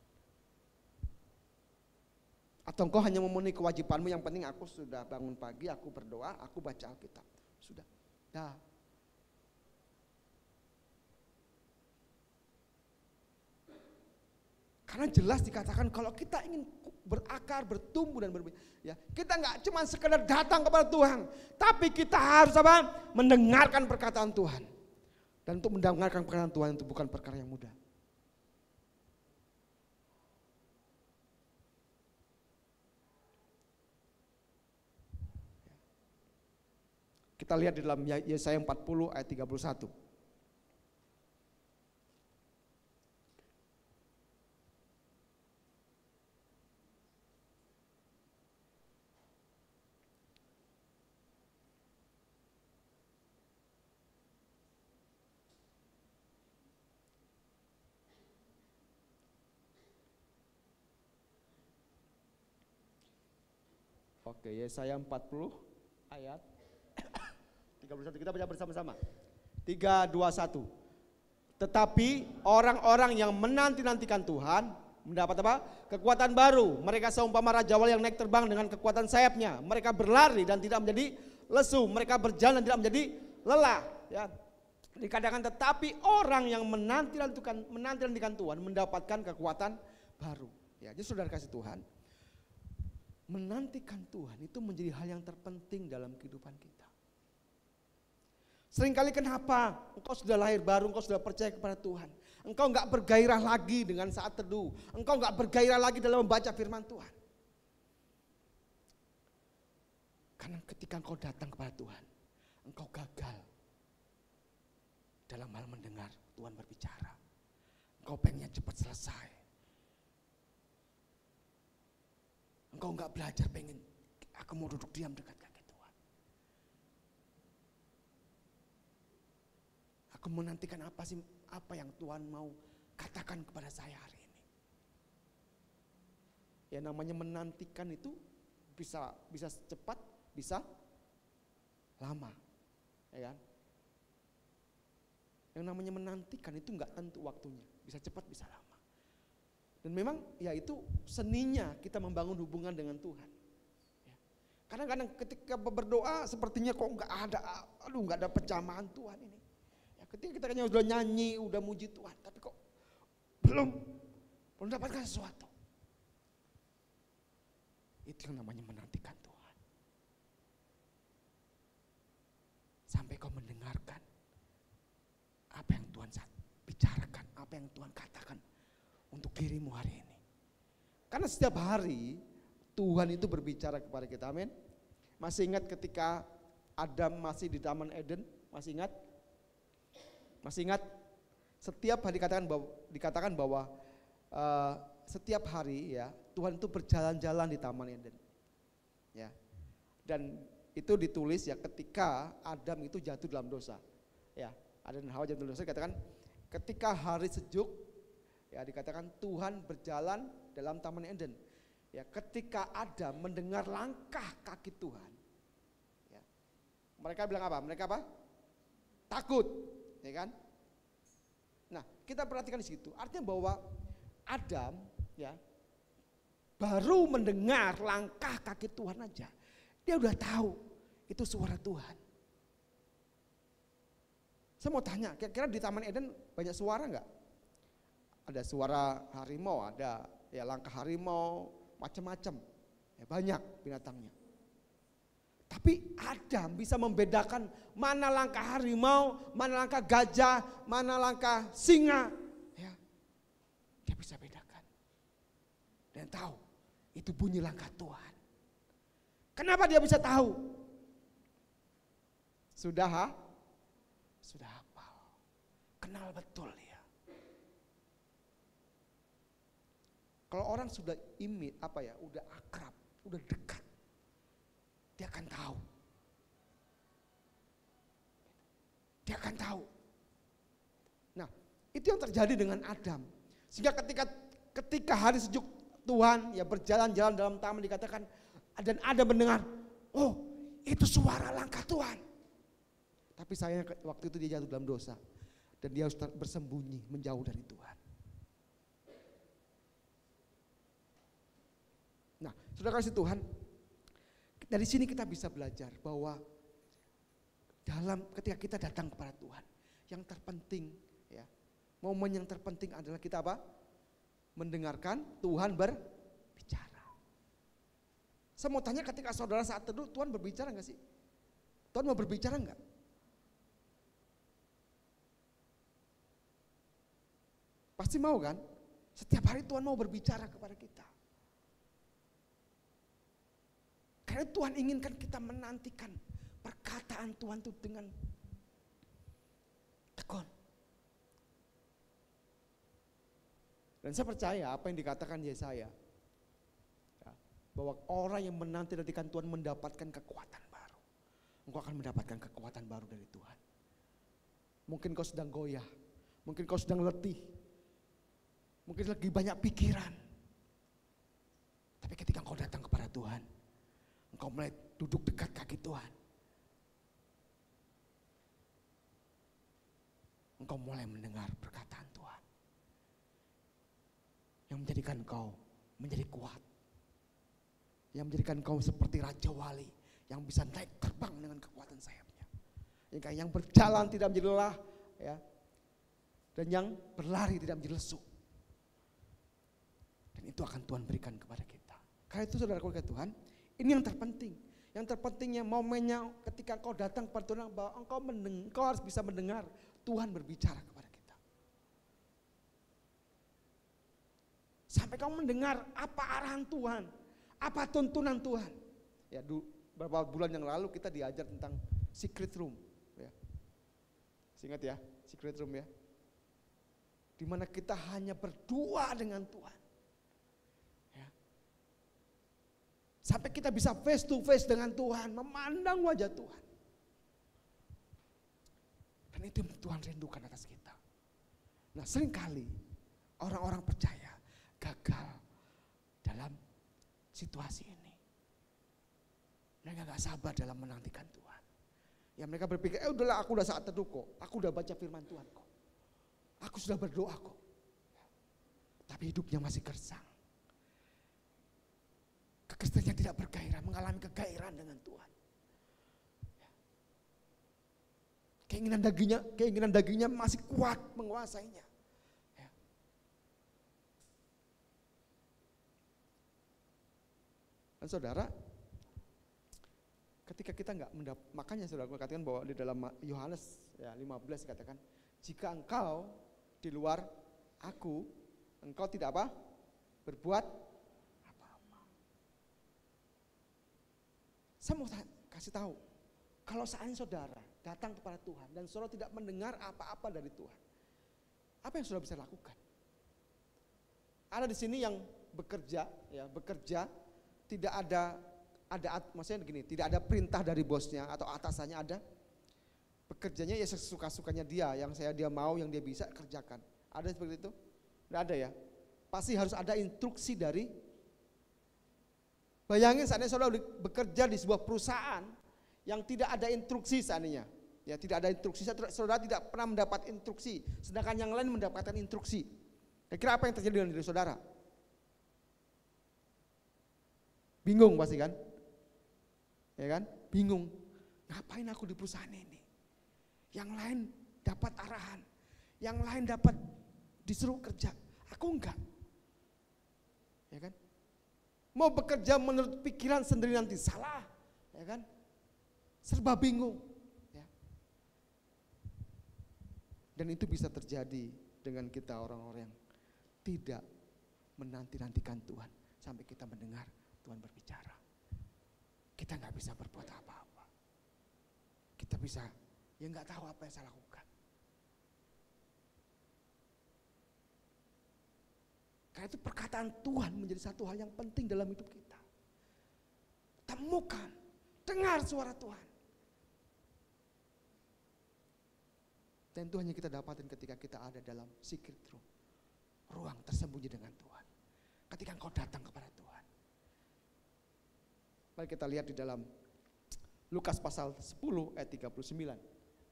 Atau engkau hanya memenuhi kewajibanmu, yang penting aku sudah bangun pagi, aku berdoa, aku baca Alkitab. Sudah. Dah. Karena jelas dikatakan kalau kita ingin berakar, bertumbuh dan berbuah, ya, kita nggak cuma sekedar datang kepada Tuhan, tapi kita harus apa? Mendengarkan perkataan Tuhan. Dan untuk mendengarkan perkataan Tuhan itu bukan perkara yang mudah. Kita lihat di dalam Yesaya 40 ayat 31. Oke, Yesaya 40 ayat 31, kita baca bersama-sama. 3, 2, 1. Tetapi orang-orang yang menanti-nantikan Tuhan mendapat apa? Kekuatan baru. Mereka seumpama raja wal yang naik terbang dengan kekuatan sayapnya. Mereka berlari dan tidak menjadi lesu. Mereka berjalan dan tidak menjadi lelah. Ya. Dikatakan tetapi orang yang menanti-nantikan Tuhan mendapatkan kekuatan baru. Ya, jadi saudara kasih Tuhan, menantikan Tuhan itu menjadi hal yang terpenting dalam kehidupan kita. Seringkali kenapa engkau sudah lahir baru, engkau sudah percaya kepada Tuhan, engkau enggak bergairah lagi dengan saat teduh, engkau enggak bergairah lagi dalam membaca firman Tuhan. Karena ketika engkau datang kepada Tuhan, engkau gagal dalam hal mendengar Tuhan berbicara. Engkau pengennya cepat selesai. Engkau enggak belajar, pengen aku mau duduk diam dekat kaki Tuhan. Aku menantikan apa yang Tuhan mau katakan kepada saya hari ini. Ya namanya menantikan itu bisa cepat, bisa lama. Ya kan? Yang namanya menantikan itu enggak tentu waktunya, bisa cepat, bisa lama. Dan memang ya itu seninya kita membangun hubungan dengan Tuhan. Ya. Kadang-kadang ketika berdoa sepertinya kok nggak ada pencerahan Tuhan ini. Ya, ketika kita kayaknya udah nyanyi, udah muji Tuhan, tapi kok belum mendapatkan sesuatu. Itu yang namanya menantikan Tuhan. Sampai kau mendengarkan apa yang Tuhan bicarakan, apa yang Tuhan katakan untuk dirimu hari ini. Karena setiap hari Tuhan itu berbicara kepada kita, amin. Masih ingat ketika Adam masih di Taman Eden? Masih ingat? Masih ingat? Setiap hari dikatakan bahwa setiap hari ya Tuhan itu berjalan-jalan di Taman Eden. Ya. Dan itu ditulis ya ketika Adam itu jatuh dalam dosa. Ya, Adam dan Hawa jatuh dalam dosa, dikatakan ketika hari sejuk ya dikatakan Tuhan berjalan dalam Taman Eden. Ya, ketika Adam mendengar langkah kaki Tuhan. Ya. Mereka bilang apa? Mereka apa? Takut, ya kan? Nah, kita perhatikan di situ. Artinya bahwa Adam ya baru mendengar langkah kaki Tuhan aja, dia udah tahu itu suara Tuhan. Saya mau tanya, kira-kira di Taman Eden banyak suara enggak? Ada suara harimau, ada ya langkah harimau, macam-macam. Ya, banyak binatangnya. Tapi Adam bisa membedakan mana langkah harimau, mana langkah gajah, mana langkah singa. Ya, dia bisa bedakan. Dan tahu itu bunyi langkah Tuhan. Kenapa dia bisa tahu? Sudah hafal. Kenal betul ya. Kalau orang sudah udah akrab, udah dekat, dia akan tahu. Dia akan tahu. Nah, itu yang terjadi dengan Adam. Sehingga ketika hari sejuk Tuhan ya berjalan-jalan dalam taman dikatakan dan Adam mendengar, oh itu suara langkah Tuhan. Tapi sayang waktu itu dia jatuh dalam dosa dan dia harus bersembunyi menjauh dari Tuhan. Nah, saudara kasih Tuhan, dari sini kita bisa belajar bahwa ketika kita datang kepada Tuhan, yang terpenting ya, momen yang terpenting adalah kita apa? Mendengarkan Tuhan berbicara. Saya mau tanya, ketika saudara saat teduh, Tuhan berbicara enggak sih? Tuhan mau berbicara enggak? Pasti mau kan? Setiap hari Tuhan mau berbicara kepada kita. Karena Tuhan inginkan kita menantikan perkataan Tuhan itu dengan tekun. Dan saya percaya apa yang dikatakan Yesaya, ya, bahwa orang yang menanti-nantikan Tuhan mendapatkan kekuatan baru. Engkau akan mendapatkan kekuatan baru dari Tuhan. Mungkin kau sedang goyah, mungkin kau sedang letih, mungkin lagi banyak pikiran. Tapi ketika engkau datang kepada Tuhan, engkau mulai duduk dekat kaki Tuhan, engkau mulai mendengar perkataan Tuhan yang menjadikan engkau menjadi kuat, yang menjadikan engkau seperti Raja Wali yang bisa naik terbang dengan kekuatan sayapnya, yang berjalan tidak menjadi lelah ya, dan yang berlari tidak menjadi lesu. Dan itu akan Tuhan berikan kepada kita. Karena itu saudara keluarga Tuhan, ini yang terpenting. Yang terpentingnya momennya ketika engkau datang kepada Tuhan, bahwa engkau harus bisa mendengar Tuhan berbicara kepada kita. Sampai kamu mendengar apa arahan Tuhan, apa tuntunan Tuhan. Ya, beberapa bulan yang lalu kita diajar tentang secret room. Ya. Ingat ya, secret room ya. Di mana kita hanya berdua dengan Tuhan. Sampai kita bisa face to face dengan Tuhan, memandang wajah Tuhan. Dan itu yang Tuhan rindukan atas kita. Nah, seringkali orang-orang percaya gagal dalam situasi ini. Mereka gak sabar dalam menantikan Tuhan. Ya, mereka berpikir, udahlah, aku udah saat teduh kok, aku udah baca firman Tuhan kok, aku sudah berdoa kok. Tapi hidupnya masih gersang. Kekristenannya tidak bergairah, mengalami kegairahan dengan Tuhan. Keinginan dagingnya masih kuat menguasainya. Dan saudara, ketika kita enggak makanya saudara katakan bahwa di dalam Yohanes ya 15 dikatakan, jika engkau di luar aku, engkau tidak apa? Berbuat. Saya mau kasih tahu, kalau seandainya saudara datang kepada Tuhan dan saudara tidak mendengar apa-apa dari Tuhan, Apa yang saudara bisa lakukan? Ada di sini yang bekerja, ya bekerja tidak ada maksudnya begini, tidak ada perintah dari bosnya atau atasannya ada. Bekerjanya ya sesuka-sukanya dia, yang dia mau, yang dia bisa kerjakan. Ada seperti itu? Tidak ada ya. Pasti harus ada instruksi dari. Bayangin seandainya saudara bekerja di sebuah perusahaan yang tidak ada instruksi seandainya. Ya, tidak ada instruksi, saudara tidak pernah mendapat instruksi, sedangkan yang lain mendapatkan instruksi. Kira-kira apa yang terjadi dengan diri saudara? Bingung pasti kan? Ya kan? Bingung. Ngapain aku di perusahaan ini? Yang lain dapat arahan, yang lain dapat disuruh kerja, aku enggak. Ya kan? Mau bekerja menurut pikiran sendiri nanti salah, ya kan? Serba bingung. Ya. Dan itu bisa terjadi dengan kita orang-orang yang tidak menanti-nantikan Tuhan sampai kita mendengar Tuhan berbicara. Kita nggak bisa berbuat apa-apa. Kita bisa, ya nggak tahu apa yang saya lakukan. Karena itu perkataan Tuhan menjadi satu hal yang penting dalam hidup kita. Temukan, dengar suara Tuhan. Dan itu hanya kita dapatin ketika kita ada dalam secret room. Ruang tersembunyi dengan Tuhan. Ketika engkau datang kepada Tuhan. Mari kita lihat di dalam Lukas pasal 10 ayat 39.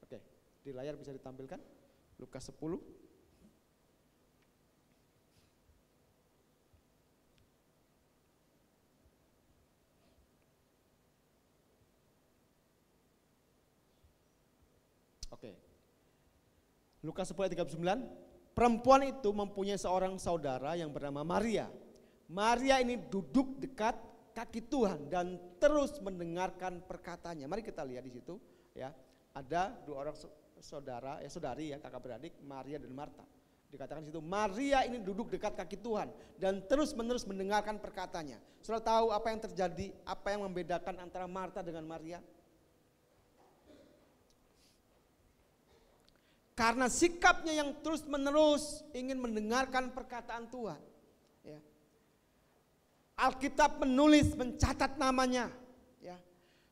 Oke, di layar bisa ditampilkan. Lukas 10. Oke. Lukas 10 ayat 39. Perempuan itu mempunyai seorang saudara yang bernama Maria. Maria ini duduk dekat kaki Tuhan dan terus mendengarkan perkataannya. Mari kita lihat di situ ya. Ada dua orang saudari ya, kakak beradik, Maria dan Marta. Dikatakan di situ, Maria ini duduk dekat kaki Tuhan dan terus-menerus mendengarkan perkataannya. Saudara tahu apa yang terjadi, apa yang membedakan antara Marta dengan Maria? Karena sikapnya yang terus-menerus ingin mendengarkan perkataan Tuhan. Ya. Alkitab menulis, mencatat namanya. Ya.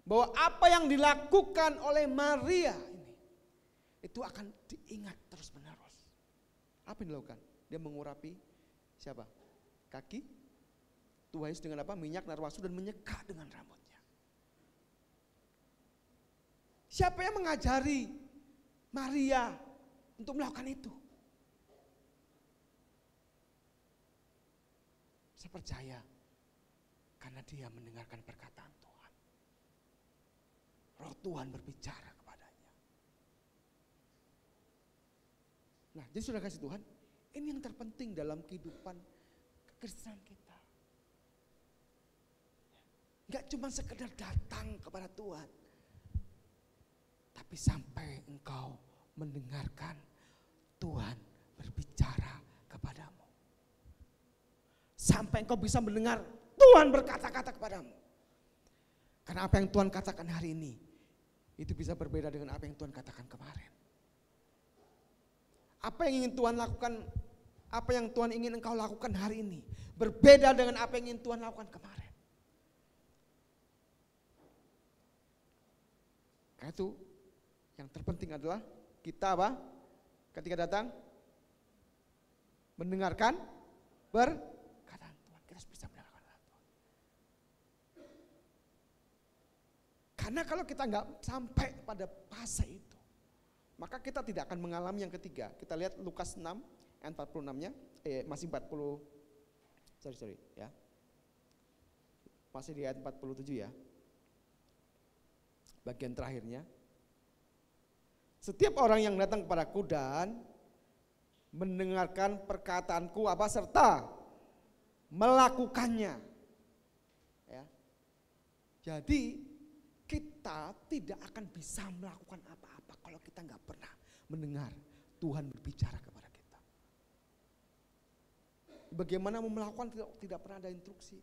Bahwa apa yang dilakukan oleh Maria ini, itu akan diingat terus-menerus. Apa yang dilakukan? Dia mengurapi siapa? Kaki Tuhan Yesus dengan apa? Minyak narwastu dan menyeka dengan rambutnya. Siapa yang mengajari Maria untuk melakukan itu? Saya percaya karena dia mendengarkan perkataan Tuhan. Roh Tuhan berbicara kepadanya. Nah, jadi sudah kasih Tuhan, ini yang terpenting dalam kehidupan kekristenan kita. Enggak cuma sekedar datang kepada Tuhan, tapi sampai engkau mendengarkan Tuhan berbicara kepadamu. Sampai engkau bisa mendengar Tuhan berkata-kata kepadamu. Karena apa yang Tuhan katakan hari ini, itu bisa berbeda dengan apa yang Tuhan katakan kemarin. Apa yang ingin Tuhan lakukan, apa yang Tuhan ingin engkau lakukan hari ini, berbeda dengan apa yang ingin Tuhan lakukan kemarin. Karena itu yang terpenting adalah kita apa? Ketika datang mendengarkan perkataan Tuhan. Kita harus bisa mendengarkan perkataan Tuhan. Karena kalau kita nggak sampai pada fase itu, maka kita tidak akan mengalami yang ketiga. Kita lihat Lukas 6 ayat 46-nya, masih 40. Sorry ya. Masih di ayat 47 ya. Bagian terakhirnya. Setiap orang yang datang kepadaku dan mendengarkan perkataanku apa serta melakukannya. Ya. Jadi kita tidak akan bisa melakukan apa-apa kalau kita nggak pernah mendengar Tuhan berbicara kepada kita. Bagaimana mau melakukan tidak pernah ada instruksi.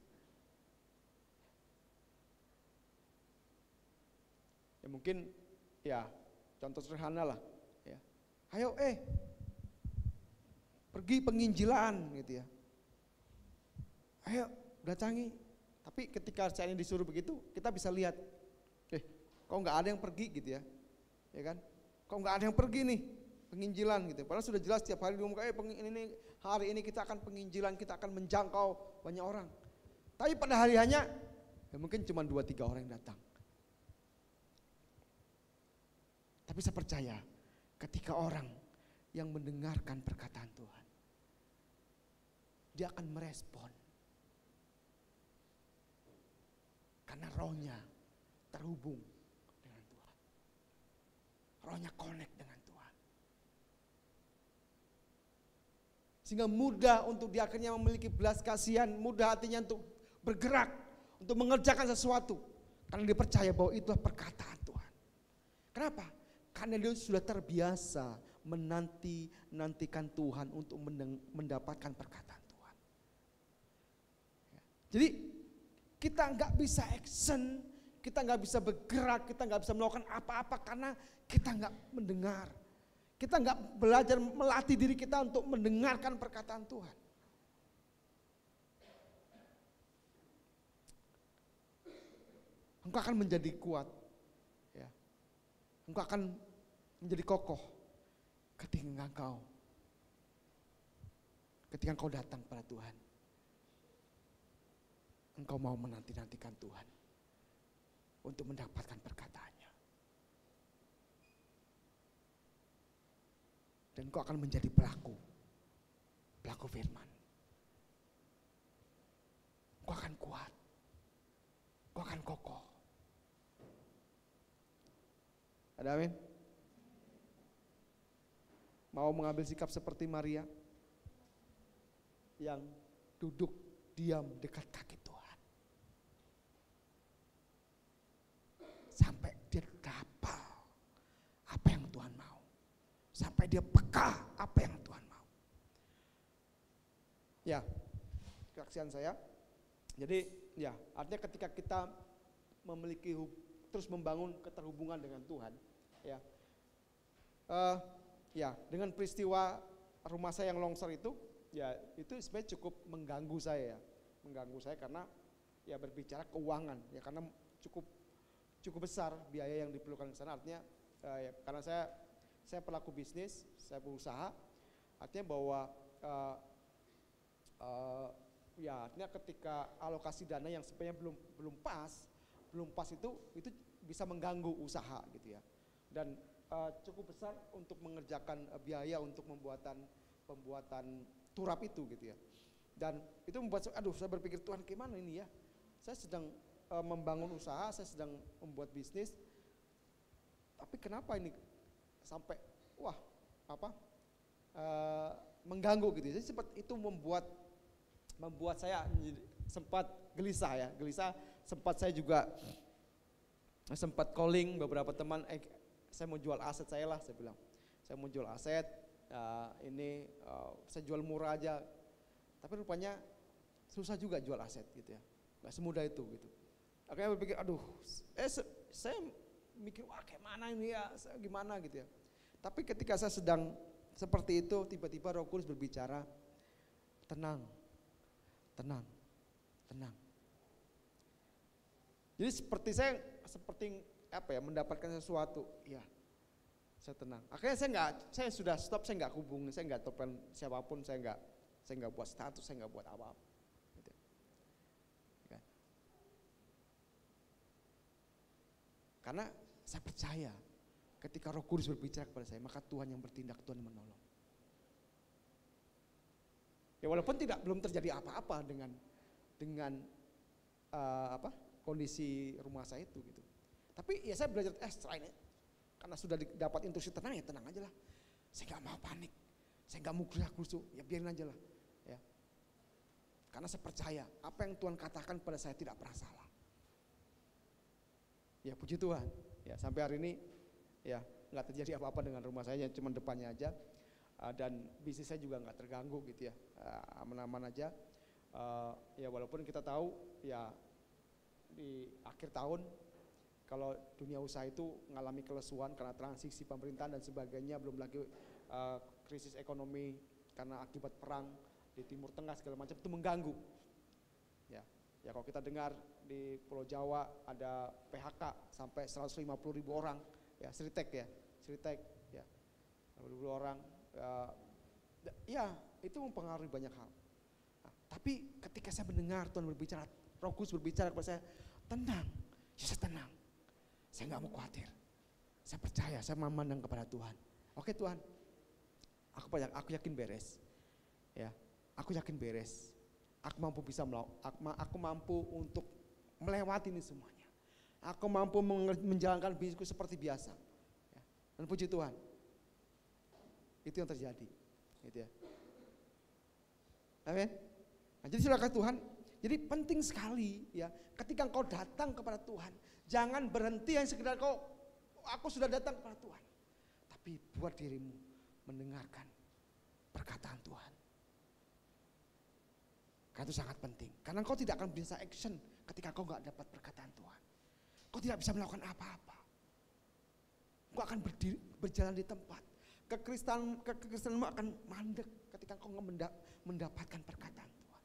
Ya mungkin ya contoh sederhana lah. Ya. Ayo pergi penginjilan gitu ya. Ayo datangi. Tapi ketika saya ini disuruh begitu, kita bisa lihat, kok nggak ada yang pergi gitu ya, ya kan? Kok nggak ada yang pergi nih penginjilan gitu. Padahal sudah jelas tiap hari diumumkan, ini hari ini kita akan penginjilan, kita akan menjangkau banyak orang. Tapi pada hari hanya ya mungkin cuma 2-3 orang yang datang. Tapi saya percaya ketika orang yang mendengarkan perkataan Tuhan, dia akan merespon. Karena rohnya terhubung dengan Tuhan. Rohnya connect dengan Tuhan. Sehingga mudah untuk dia akhirnya memiliki belas kasihan, mudah hatinya untuk bergerak, untuk mengerjakan sesuatu. Karena dia percaya bahwa itulah perkataan Tuhan. Kenapa? Karena dia sudah terbiasa menantikan Tuhan untuk mendapatkan perkataan Tuhan. Jadi kita nggak bisa action, kita nggak bisa bergerak, kita nggak bisa melakukan apa-apa karena kita nggak mendengar. Kita nggak belajar melatih diri kita untuk mendengarkan perkataan Tuhan. Engkau akan menjadi kuat, ya. Engkau akan menjadi kokoh ketika engkau datang pada Tuhan. Engkau mau menanti-nantikan Tuhan untuk mendapatkan perkataannya. Dan engkau akan menjadi pelaku firman. Engkau akan kuat, engkau akan kokoh. Ada amin? Mau mengambil sikap seperti Maria yang duduk diam dekat kaki Tuhan. Sampai dia hafal apa yang Tuhan mau. Sampai dia peka apa yang Tuhan mau. Ya, kesaksian saya. Jadi ya, artinya ketika kita memiliki terus membangun keterhubungan dengan Tuhan, ya. Ya, dengan peristiwa rumah saya yang longsor itu, ya itu sebenarnya cukup mengganggu saya karena ya berbicara keuangan, ya karena cukup besar biaya yang diperlukan ke sana. Artinya ya, karena saya pelaku bisnis, saya berusaha, artinya bahwa ya artinya ketika alokasi dana yang sebenarnya belum pas itu bisa mengganggu usaha gitu ya. Dan cukup besar untuk mengerjakan biaya untuk pembuatan turap itu gitu ya. Dan itu membuat saya berpikir, Tuhan gimana ini ya? Saya sedang membangun usaha, saya sedang membuat bisnis. Tapi kenapa ini sampai mengganggu gitu. Jadi itu membuat saya sempat gelisah. Sempat saya juga sempat calling beberapa teman, saya mau jual aset saya lah, saya bilang. Saya mau jual aset, saya jual murah aja. Tapi rupanya susah juga jual aset gitu ya. Gak semudah itu gitu. Akhirnya berpikir, saya mikir, wah kayak mana ini ya, gimana gitu ya. Tapi ketika saya sedang seperti itu, tiba-tiba Roh Kudus berbicara, tenang. Jadi seperti mendapatkan sesuatu, ya saya tenang. Akhirnya saya sudah stop, saya nggak hubungi, saya nggak telepon siapapun, saya nggak buat status, saya nggak buat apa-apa. Gitu. Ya. Karena saya percaya ketika Roh Kudus berbicara kepada saya, maka Tuhan yang bertindak, Tuhan yang menolong. Ya walaupun belum terjadi apa-apa dengan kondisi rumah saya itu gitu. Tapi ya saya belajar setelah ini, karena sudah dapat instruksi tenang aja lah. Saya nggak mau panik, saya nggak mau gerak-gerusu, ya biarin aja lah. Ya. Karena saya percaya apa yang Tuhan katakan pada saya tidak pernah salah. Ya puji Tuhan. Ya sampai hari ini ya nggak terjadi apa-apa dengan rumah saya, cuma depannya aja. Dan bisnis saya juga nggak terganggu gitu ya, aman-aman aja. Ya walaupun kita tahu ya di akhir tahun kalau dunia usaha itu mengalami kelesuan karena transisi pemerintahan dan sebagainya, belum lagi krisis ekonomi karena akibat perang di Timur Tengah segala macam itu mengganggu. Ya kalau kita dengar di Pulau Jawa ada PHK sampai 150.000 orang, ya Sritek ya, 150.000 orang, ya itu mempengaruhi banyak hal. Nah, tapi ketika saya mendengar Tuhan berbicara, Roh Kudus berbicara kepada saya, tenang, ya saya tenang, saya nggak mau khawatir, saya percaya, saya memandang kepada Tuhan. Oke Tuhan, aku yakin beres, ya, aku yakin beres. Aku mampu aku mampu untuk melewati ini semuanya. Aku mampu menjalankan bisnisku seperti biasa. Ya. Dan puji Tuhan, itu yang terjadi. Gitu ya. Amin. Nah, jadi silakan Tuhan. Jadi penting sekali ya, ketika engkau datang kepada Tuhan, jangan berhenti yang sekedar aku sudah datang kepada Tuhan. Tapi buat dirimu mendengarkan perkataan Tuhan. Karena itu sangat penting. Karena engkau tidak akan bisa action ketika engkau gak dapat perkataan Tuhan. Engkau tidak bisa melakukan apa-apa. Engkau akan berjalan di tempat. Kekristenanmu akan mandek ketika engkau mendapatkan perkataan Tuhan.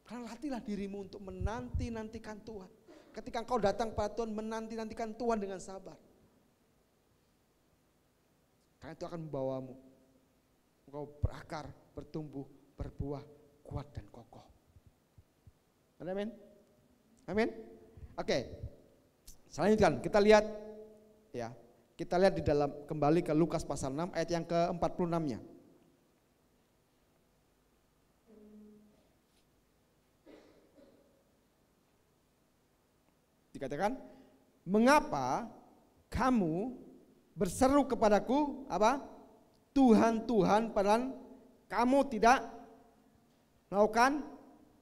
Karena latihlah dirimu untuk menanti-nantikan Tuhan. Ketika engkau datang pada Tuhan, menanti-nantikan Tuhan dengan sabar. Karena itu akan membawamu. Engkau berakar, bertumbuh, berbuah, kuat dan kokoh. Amin. Amin. Oke. Selanjutnya kita lihat ya. Kita lihat di dalam kembali ke Lukas pasal 6 ayat yang ke-46-nya. Dikatakan, "Mengapa kamu berseru kepadaku apa? Tuhan, Tuhan, padahal kamu tidak melakukan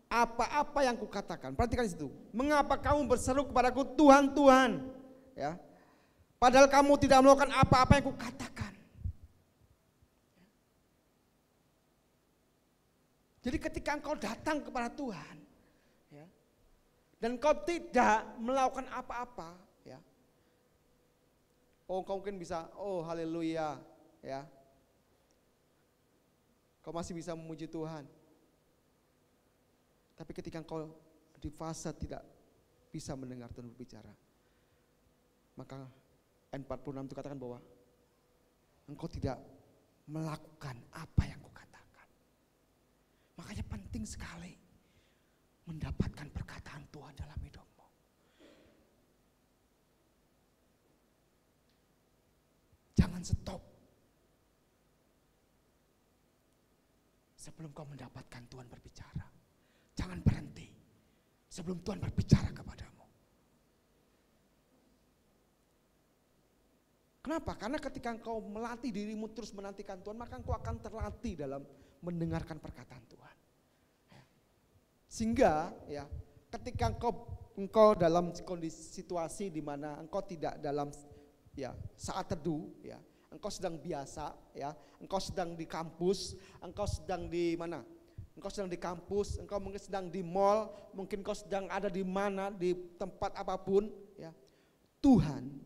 apa-apa yang kukatakan." Perhatikan di situ. Mengapa kamu berseru kepadaku Tuhan, Tuhan? Ya. Padahal kamu tidak melakukan apa-apa yang kukatakan. Jadi ketika engkau datang kepada Tuhan, ya, dan engkau tidak melakukan apa-apa, ya. Oh, engkau mungkin bisa, oh haleluya, ya. Kau masih bisa memuji Tuhan. Tapi ketika engkau di fase tidak bisa mendengar Tuhan berbicara, maka ayat 46 itu katakan bahwa engkau tidak melakukan apa yang kukatakan. Makanya penting sekali mendapatkan perkataan Tuhan dalam hidupmu. Jangan stop sebelum kau mendapatkan Tuhan berbicara. Jangan berhenti sebelum Tuhan berbicara kepadamu. Kenapa? Karena ketika engkau melatih dirimu terus menantikan Tuhan, maka engkau akan terlatih dalam mendengarkan perkataan Tuhan. Sehingga ya, ketika engkau dalam kondisi situasi di mana engkau tidak dalam ya saat teduh, ya, engkau sedang biasa, ya, engkau sedang di kampus, engkau sedang di mana? Engkau sedang di kampus, engkau mungkin sedang di mall, mungkin engkau sedang ada di mana, di tempat apapun, ya. Tuhan,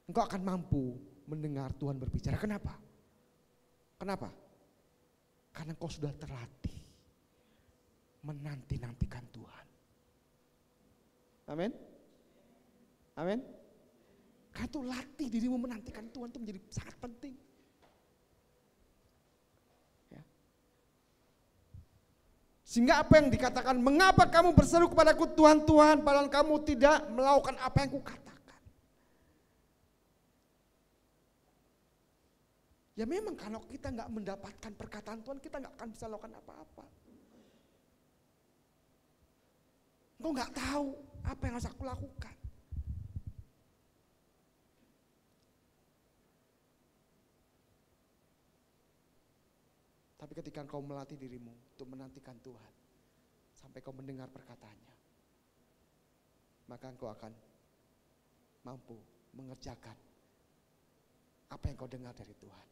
engkau akan mampu mendengar Tuhan berbicara. Kenapa? Kenapa? Karena engkau sudah terlatih menanti-nantikan Tuhan. Amin. Amin. Karena itu latih dirimu menantikan Tuhan itu menjadi sangat penting. Sehingga apa yang dikatakan, mengapa kamu berseru kepadaku Tuhan, Tuhan, padahal kamu tidak melakukan apa yang kukatakan. Ya memang kalau kita nggak mendapatkan perkataan Tuhan, kita nggak akan bisa melakukan apa-apa. Engkau nggak tahu apa yang harus aku lakukan. Tapi ketika engkau melatih dirimu untuk menantikan Tuhan sampai kau mendengar perkataannya, maka engkau akan mampu mengerjakan apa yang kau dengar dari Tuhan.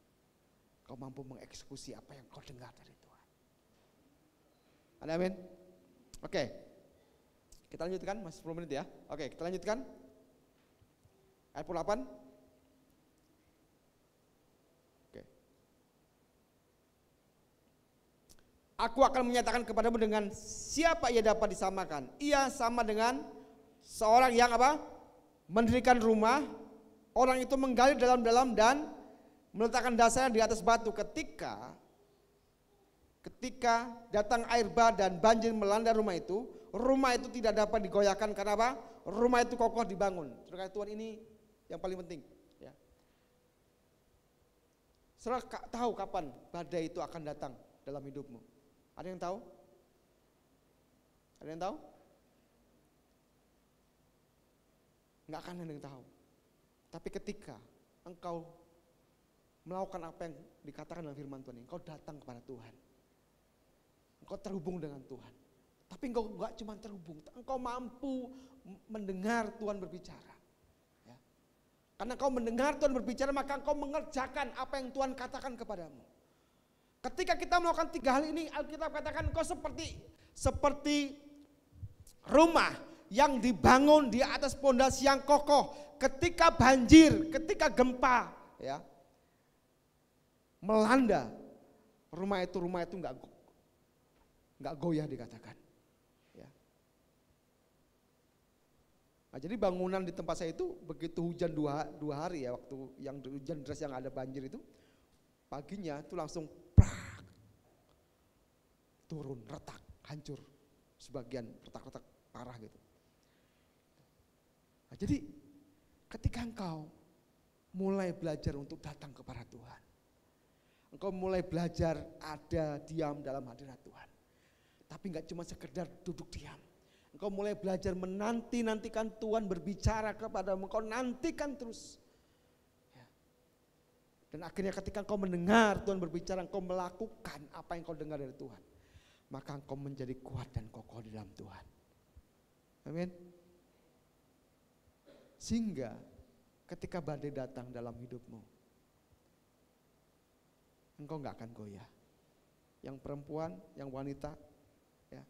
Kau mampu mengeksekusi apa yang kau dengar dari Tuhan. Amin. Oke. Kita lanjutkan, masih 10 menit ya. Oke, kita lanjutkan. Ayat 8. Aku akan menyatakan kepadamu dengan siapa ia dapat disamakan. Ia sama dengan seorang yang apa? Mendirikan rumah. Orang itu menggali dalam-dalam dan meletakkan dasarnya di atas batu. Ketika datang air bah dan banjir melanda rumah itu tidak dapat digoyahkan karena apa? Rumah itu kokoh dibangun. Saudara Tuhan, ini yang paling penting. Ya. Saudara tahu kapan badai itu akan datang dalam hidupmu? Ada yang tahu? Ada yang tahu? Nggak akan ada yang tahu. Tapi ketika engkau melakukan apa yang dikatakan dalam firman Tuhan ini, engkau datang kepada Tuhan. Engkau terhubung dengan Tuhan. Tapi engkau enggak cuma terhubung, engkau mampu mendengar Tuhan berbicara. Ya. Karena engkau mendengar Tuhan berbicara, maka engkau mengerjakan apa yang Tuhan katakan kepadamu. Ketika kita melakukan 3 hal ini, Alkitab katakan engkau seperti rumah yang dibangun di atas pondasi yang kokoh. Ketika banjir, ketika gempa, ya, melanda, rumah itu nggak goyah dikatakan. Ya. Nah, jadi bangunan di tempat saya itu begitu hujan dua hari ya, waktu yang hujan deras yang ada banjir itu, paginya itu langsung prak, turun, retak, hancur, sebagian retak-retak parah gitu. Nah, jadi ketika engkau mulai belajar untuk datang kepada Tuhan, engkau mulai belajar ada diam dalam hadirat Tuhan. Tapi enggak cuma sekedar duduk diam. Engkau mulai belajar menantikan Tuhan berbicara kepadamu. Engkau nantikan terus. Ya. Dan akhirnya ketika engkau mendengar Tuhan berbicara, engkau melakukan apa yang engkau dengar dari Tuhan, maka engkau menjadi kuat dan kokoh di dalam Tuhan. Amin. Sehingga ketika badai datang dalam hidupmu, engkau enggak akan goyah. Yang perempuan, yang wanita, ya,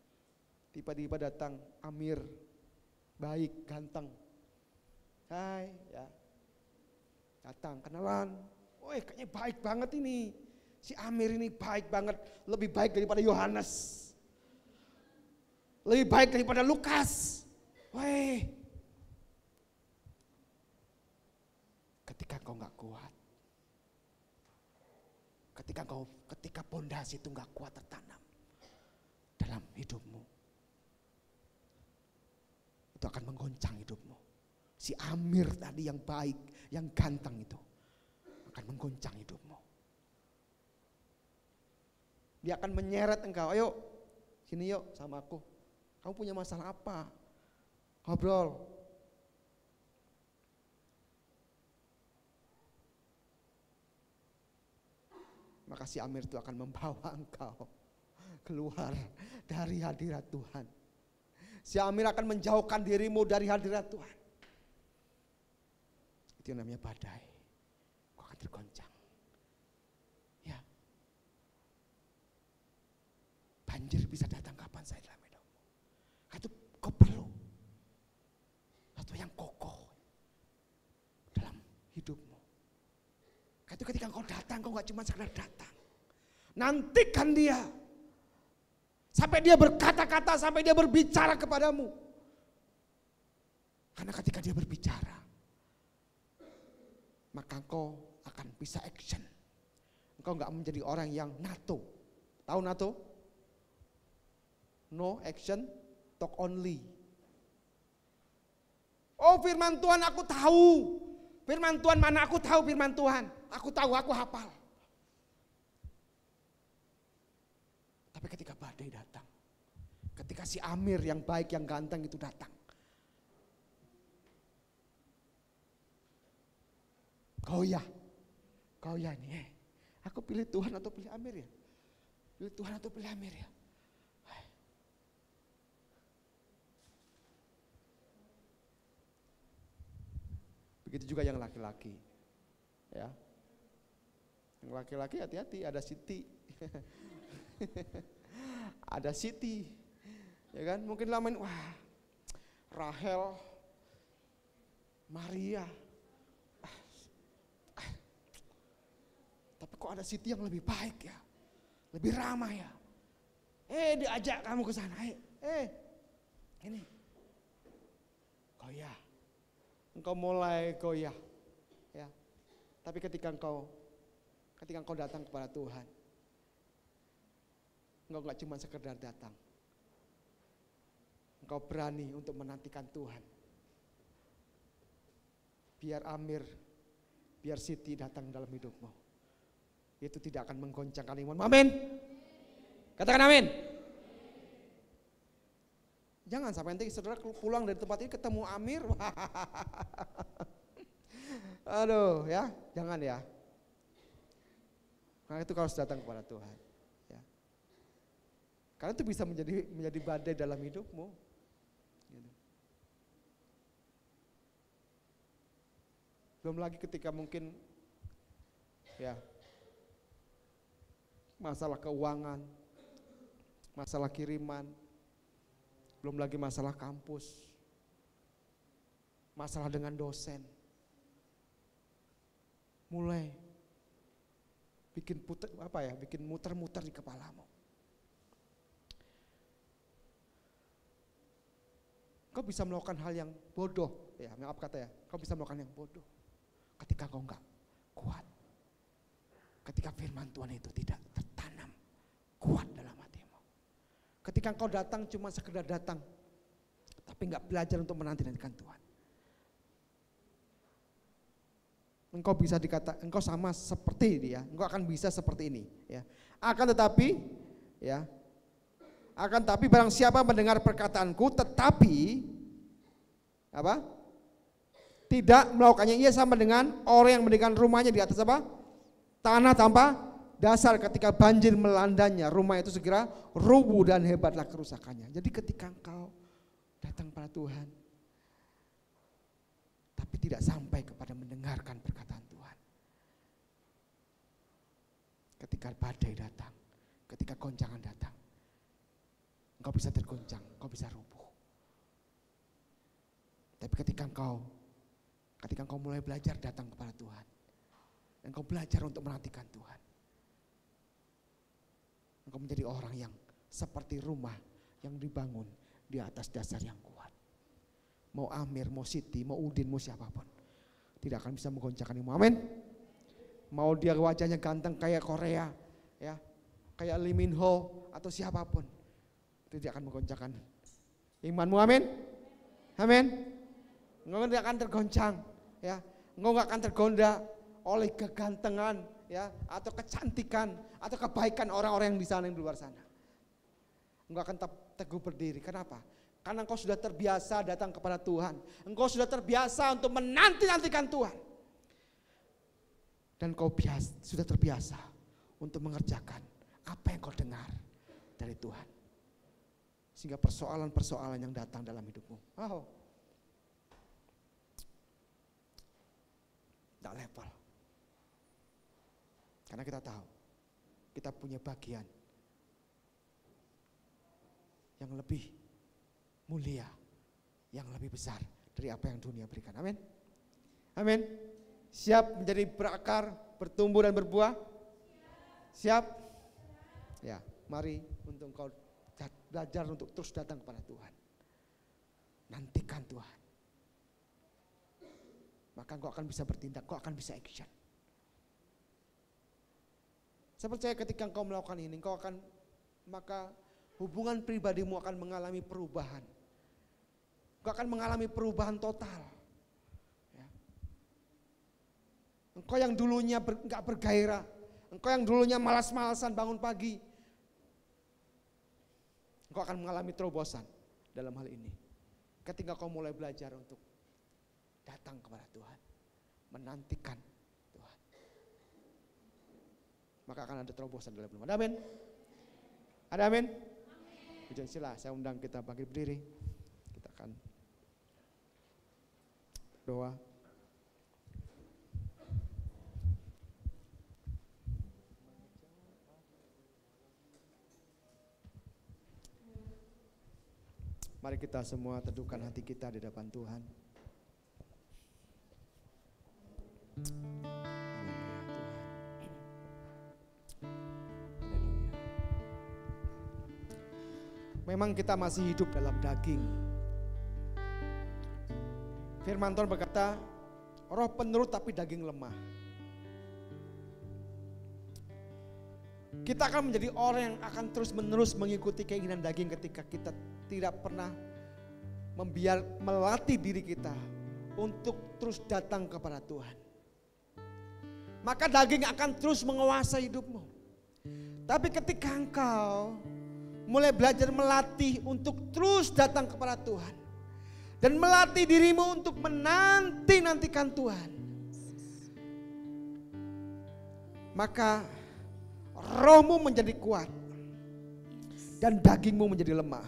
tiba-tiba datang Amir, baik, ganteng. Hai, ya, datang, kenalan. Woi, kayaknya baik banget ini. Si Amir ini baik banget, lebih baik daripada Yohanes, lebih baik daripada Lukas. Woi, ketika kau nggak kuat, ketika pondasi itu nggak kuat tertanam dalam hidupmu, itu akan menggoncang hidupmu. Si Amir tadi yang baik, yang ganteng itu akan menggoncang hidupmu. Dia akan menyeret engkau, ayo sini yuk sama aku. Kamu punya masalah apa? Ngobrol. Maka si Amir itu akan membawa engkau keluar dari hadirat Tuhan. Si Amir akan menjauhkan dirimu dari hadirat Tuhan. Itu yang namanya badai. Kau akan tergoncang. Ya. Banjir bisa datang kapan saja dalam hidupmu. Itu kau perlu satu yang kokoh dalam hidupmu. Itu ketika kau datang, kau gak cuma sekedar datang. Nantikan dia. Sampai dia berkata-kata, sampai dia berbicara kepadamu. Karena ketika dia berbicara, maka engkau akan bisa action. Engkau gak menjadi orang yang NATO. Tahu NATO? No action, talk only. Oh, firman Tuhan aku tahu. Firman Tuhan mana aku tahu firman Tuhan. Aku tahu, aku hafal. Tapi ketika badai datang, ketika si Amir yang baik, yang ganteng itu datang, goyah nih. Aku pilih Tuhan atau pilih Amir ya? Pilih Tuhan atau pilih Amir ya? Begitu juga yang laki-laki, ya. Yang laki-laki hati-hati, ada Siti, ada Siti, ya kan? Mungkin lamain, wah, Rahel, Maria, tapi kok ada Siti yang lebih baik ya, lebih ramah ya. Diajak kamu ke sana. Ini. Goyah. Engkau mulai goyah. Ya. Tapi ketika engkau datang kepada Tuhan, engkau gak cuma sekedar datang. Engkau berani untuk menantikan Tuhan. Biar Amir, biar Siti datang dalam hidupmu. Itu tidak akan menggoncangkan iman. Amin. Katakan amin. Jangan sampai nanti saudara pulang dari tempat ini ketemu Amir. Aduh ya, jangan ya. Karena itu kalau datang kepada Tuhan. Ya. Karena itu bisa menjadi badai dalam hidupmu. Gitu. Belum lagi ketika mungkin ya masalah keuangan, masalah kiriman, belum lagi masalah kampus, masalah dengan dosen, mulai bikin muter-muter di kepalamu. Kau bisa melakukan hal yang bodoh, ya maaf kata ya, kau bisa melakukan yang bodoh ketika kau enggak kuat. Ketika firman Tuhan itu tidak tertanam kuat dalam hatimu. Ketika engkau datang cuma sekedar datang, tapi enggak belajar untuk menanti-nantikan Tuhan. Engkau bisa engkau sama seperti dia, engkau akan bisa seperti ini. Ya. Akan tetapi barang siapa mendengar perkataanku, tetapi tidak melakukannya, ia sama dengan orang yang mendirikan rumahnya di atas tanah tanpa dasar. Ketika banjir melandanya, rumah itu segera rubuh dan hebatlah kerusakannya. Jadi ketika engkau datang pada Tuhan, tapi tidak sampai kepada mendengarkan perkataan Tuhan. Ketika badai datang, ketika goncangan datang, engkau bisa tergoncang, engkau bisa rubuh. Tapi ketika engkau mulai belajar datang kepada Tuhan, engkau belajar untuk menantikan Tuhan, engkau menjadi orang yang seperti rumah yang dibangun di atas dasar yang kuat. Mau Amir, mau Siti, mau Udin, mau siapapun, tidak akan bisa menggoncangkan imanmu. Amin. Mau dia wajahnya ganteng kayak Korea, ya, kayak Lee Min Ho atau siapapun, tidak akan menggoncangkan imanmu. Amin. Amin. Engkau tidak akan tergoncang, ya. Engkau tidak akan tergoda oleh kegantengan, ya, atau kecantikan atau kebaikan orang-orang yang di sana, yang di luar sana. Engkau akan teguh berdiri. Kenapa? Karena engkau sudah terbiasa datang kepada Tuhan. Engkau sudah terbiasa untuk menanti-nantikan Tuhan. Dan engkau sudah terbiasa untuk mengerjakan apa yang kau dengar dari Tuhan. Sehingga persoalan-persoalan yang datang dalam hidupmu, tak level. Karena kita tahu, kita punya bagian yang lebih mulia, yang lebih besar dari apa yang dunia berikan. Amin. Amin. Siap menjadi berakar, bertumbuh dan berbuah? Siap? Ya, mari untuk engkau belajar untuk terus datang kepada Tuhan. Nantikan Tuhan. Maka engkau akan bisa bertindak, engkau akan bisa action. Saya percaya ketika engkau melakukan ini, maka hubungan pribadimu akan mengalami perubahan. Engkau akan mengalami perubahan total. Ya. Engkau yang dulunya enggak bergairah, engkau yang dulunya malas-malasan bangun pagi, engkau akan mengalami terobosan dalam hal ini. Ketika kau mulai belajar untuk datang kepada Tuhan, menantikan Tuhan, maka akan ada terobosan dalam hidup. Ada amin? Ada amin? Pujian sila, saya undang kita bangkit berdiri. Kita akan doa. Mari kita semua teduhkan hati kita di depan Tuhan. memang kita masih hidup dalam daging. Firman Tuhan berkata, roh penurut tapi daging lemah. Kita akan menjadi orang yang akan terus-menerus mengikuti keinginan daging ketika kita tidak pernah melatih diri kita untuk terus datang kepada Tuhan. Maka daging akan terus menguasai hidupmu. Tapi ketika engkau mulai belajar melatih untuk terus datang kepada Tuhan dan melatih dirimu untuk menanti-nantikan Tuhan, maka rohmu menjadi kuat dan dagingmu menjadi lemah.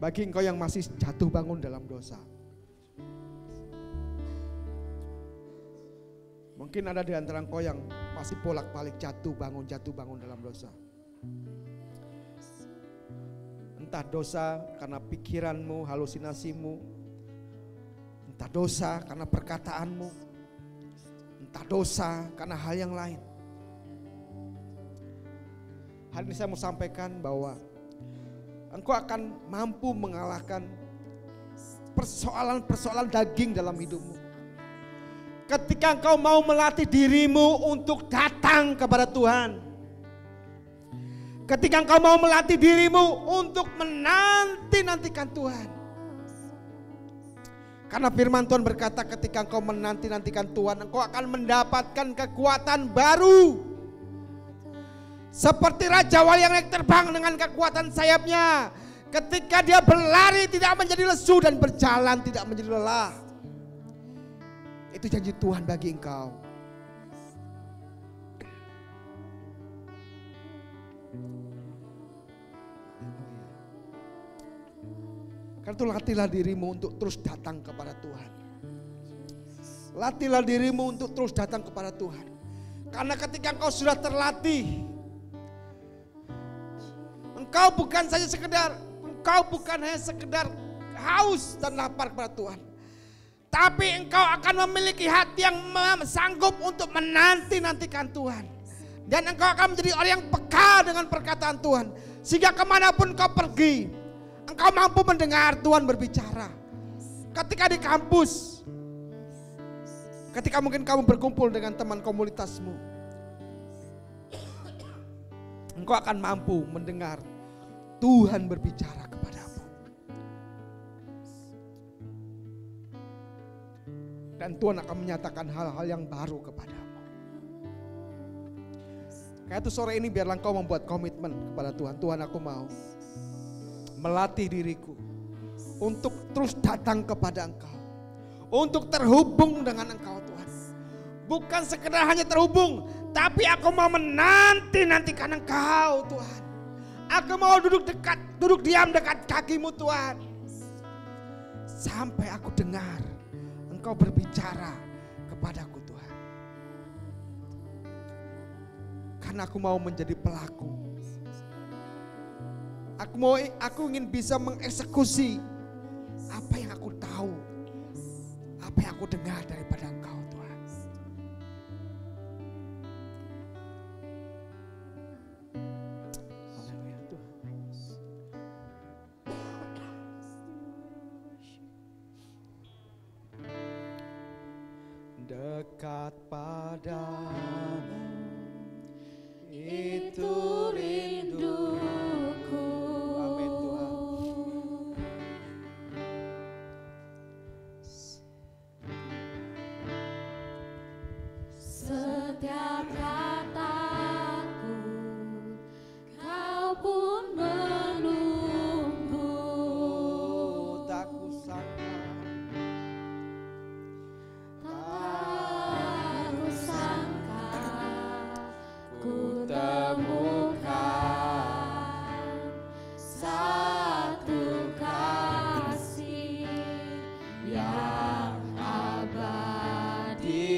Bagi engkau yang masih jatuh bangun dalam dosa, mungkin ada di antara engkau yang masih bolak-balik jatuh bangun dalam dosa. Entah dosa karena pikiranmu, halusinasimu, entah dosa karena perkataanmu, entah dosa karena hal yang lain. Hari ini saya mau sampaikan bahwa engkau akan mampu mengalahkan persoalan-persoalan daging dalam hidupmu. Ketika engkau mau melatih dirimu untuk datang kepada Tuhan. Ketika engkau mau melatih dirimu untuk menanti-nantikan Tuhan. Karena firman Tuhan berkata ketika engkau menanti-nantikan Tuhan, engkau akan mendapatkan kekuatan baru. Seperti Raja Wali yang naik terbang dengan kekuatan sayapnya. Ketika dia berlari tidak menjadi lesu dan berjalan tidak menjadi lelah. Itu janji Tuhan bagi engkau. Karena itu latihlah dirimu untuk terus datang kepada Tuhan. Latihlah dirimu untuk terus datang kepada Tuhan. Karena ketika engkau sudah terlatih, engkau bukan hanya sekedar haus dan lapar kepada Tuhan. Tapi engkau akan memiliki hati yang sanggup untuk menanti-nantikan Tuhan. Dan engkau akan menjadi orang yang peka dengan perkataan Tuhan. Sehingga kemanapun kau pergi, engkau mampu mendengar Tuhan berbicara. Ketika di kampus, ketika mungkin kamu berkumpul dengan teman komunitasmu, engkau akan mampu mendengar Tuhan berbicara kepadamu. Dan Tuhan akan menyatakan hal-hal yang baru kepadamu. Kayak itu sore ini biarlah engkau membuat komitmen kepada Tuhan. Tuhan, aku mau melatih diriku untuk terus datang kepada Engkau. Untuk terhubung dengan Engkau Tuhan. Bukan sekedar hanya terhubung, tapi aku mau menanti-nantikan Engkau Tuhan. Aku mau duduk diam dekat kakimu Tuhan. Sampai aku dengar Engkau berbicara kepadaku Tuhan. Karena aku mau menjadi pelaku. Aku ingin bisa mengeksekusi apa yang aku tahu, apa yang aku dengar daripada Engkau Tuhan. Haleluya Tuhan. Dekat padamu itu rinduku. Amin Tuhan. Setiap kataku kau pun menunggu. Tak kusangka, Tak kusangka ku temukan satu kasih yang abadi.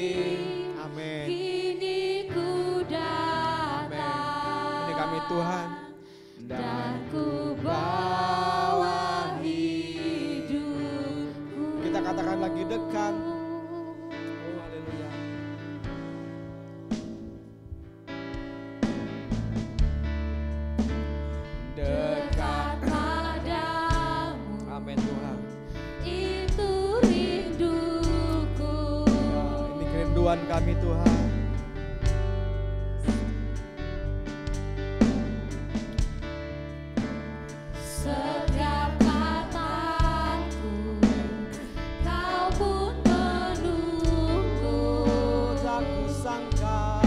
amin. Kini ku datang. Ini kami Tuhan. Dan ku bawa hidupku. Kita katakan lagi dekat. kami Tuhan. Setiap kataku, kau pun menunggu. Tak kusangka,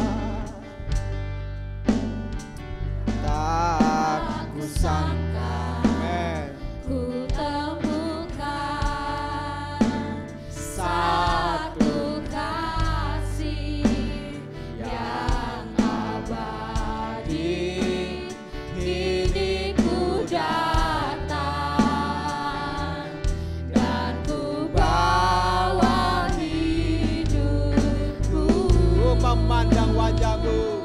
tak kusangka, amen. Ku temukan Satu kasih yang abadi. Kini ku datang dan ku bawa hidupku. memandang wajahmu,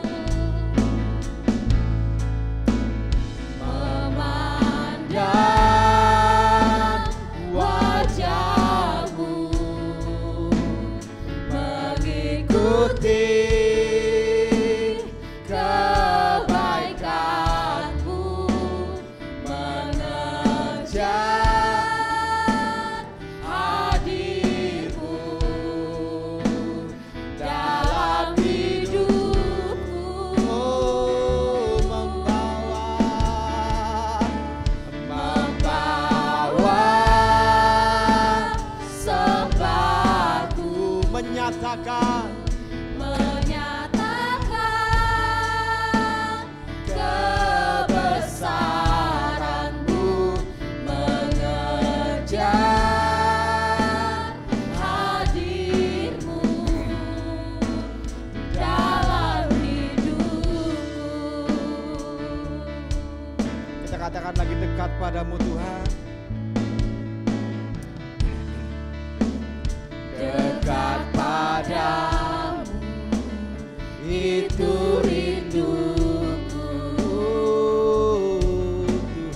Memandang wajahmu, mengikuti kebaikanmu, mengejar hadirmu dalam hidupku. Membawa sembahku, menyatakan menyatakan kebesaranmu, mengejar hadirmu dalam hidupku. kita katakan lagi dekat padamu Tuhan. Dekat padamu, itu rinduku.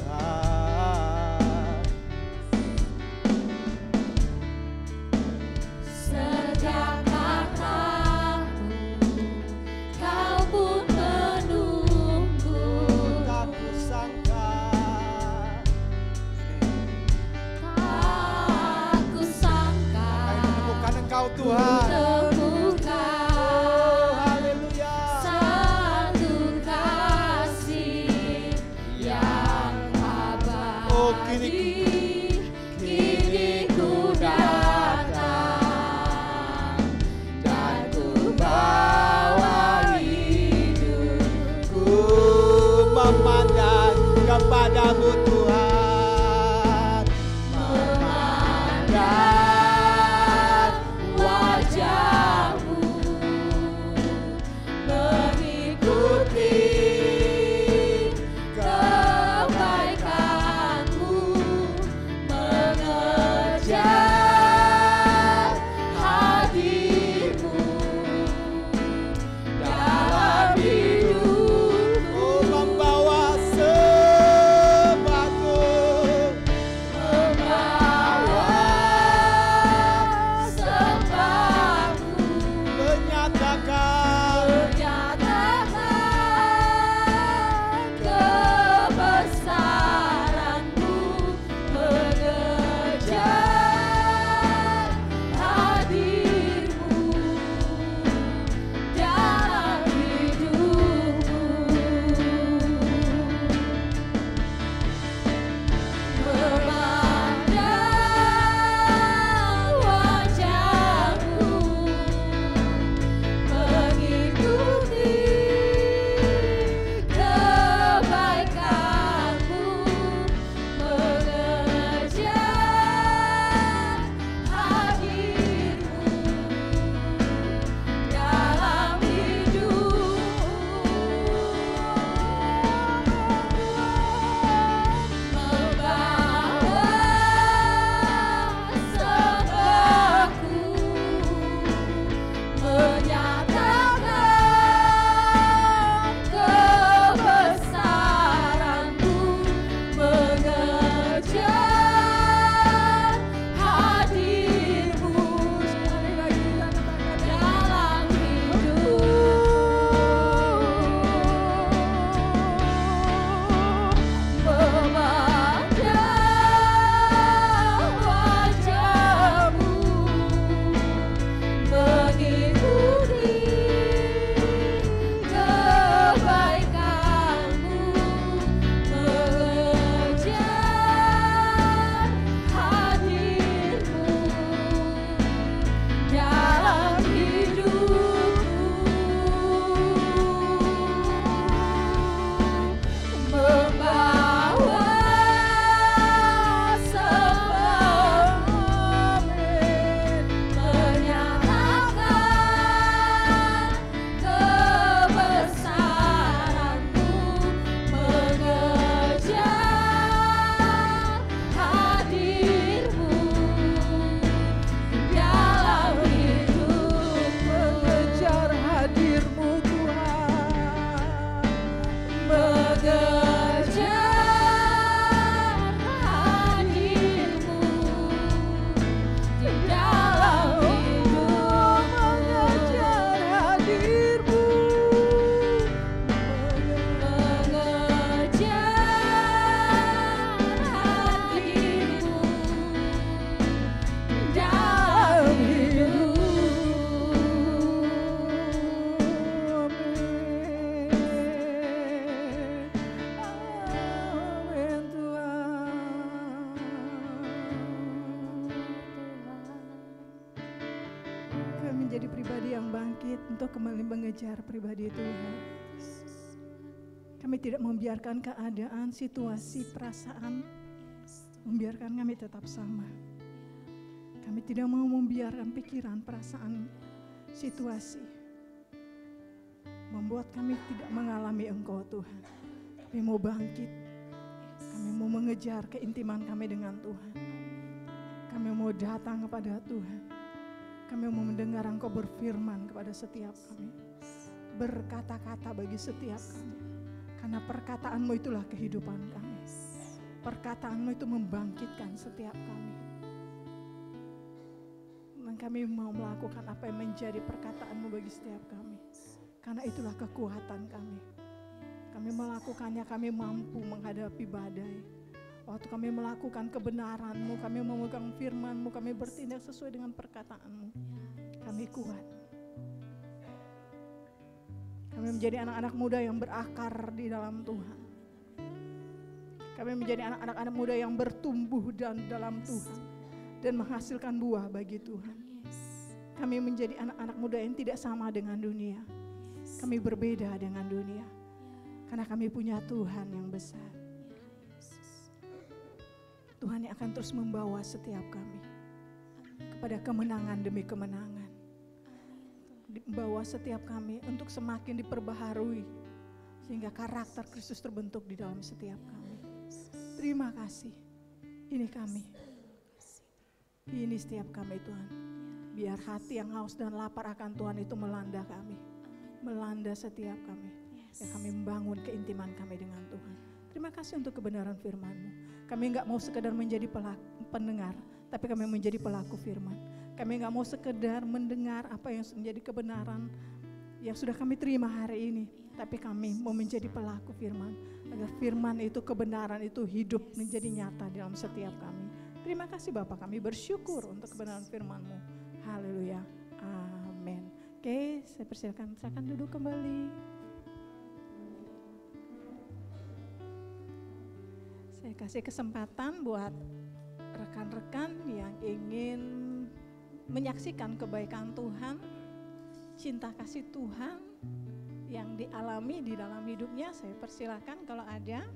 Tuhan, Setiap katamu, kau pun menunggu. tak kusangka, Tak kusangka kami menemukan Engkau Tuhan. temukan Haleluya. satu kembali mengejar pribadi Tuhan. Kami tidak membiarkan keadaan, situasi, perasaan membiarkan kami tetap sama. Kami tidak mau membiarkan pikiran, perasaan, situasi membuat kami tidak mengalami Engkau Tuhan. Kami mau bangkit, kami mau mengejar keintiman kami dengan Tuhan. Kami mau datang kepada Tuhan. Kami mau mendengar Engkau berfirman kepada setiap kami, berkata-kata bagi setiap kami. Karena perkataan-Mu itulah kehidupan kami. Perkataan-Mu itu membangkitkan setiap kami. Dan kami mau melakukan apa yang menjadi perkataan-Mu bagi setiap kami. Karena itulah kekuatan kami. Kami melakukannya, kami mampu menghadapi badai. Waktu kami melakukan kebenaran-Mu, kami memegang firman-Mu, kami bertindak sesuai dengan perkataan-Mu. Kami kuat. Kami menjadi anak-anak muda yang berakar di dalam Tuhan. Kami menjadi anak-anak muda yang bertumbuh dalam Tuhan dan menghasilkan buah bagi Tuhan. Kami menjadi anak-anak muda yang tidak sama dengan dunia. Kami berbeda dengan dunia. Karena kami punya Tuhan yang besar. Tuhan yang akan terus membawa setiap kami kepada kemenangan demi kemenangan. Membawa setiap kami untuk semakin diperbaharui sehingga karakter Kristus terbentuk di dalam setiap kami. Terima kasih. Ini kami. Ini setiap kami Tuhan. Biar hati yang haus dan lapar akan Tuhan itu melanda kami. Melanda setiap kami. Ya kami membangun keintiman kami dengan Tuhan. Terima kasih untuk kebenaran firman-Mu. Kami enggak mau sekedar menjadi pendengar, tapi kami menjadi pelaku firman. Kami enggak mau sekedar mendengar apa yang menjadi kebenaran yang sudah kami terima hari ini, tapi kami mau menjadi pelaku firman. Agar firman itu, kebenaran itu hidup menjadi nyata dalam setiap kami. Terima kasih Bapak, kami bersyukur untuk kebenaran firman-Mu. Haleluya. Amin. Oke, saya persilakan duduk kembali. Saya kasih kesempatan buat rekan-rekan yang ingin menyaksikan kebaikan Tuhan, cinta kasih Tuhan yang dialami di dalam hidupnya. Saya persilakan kalau ada.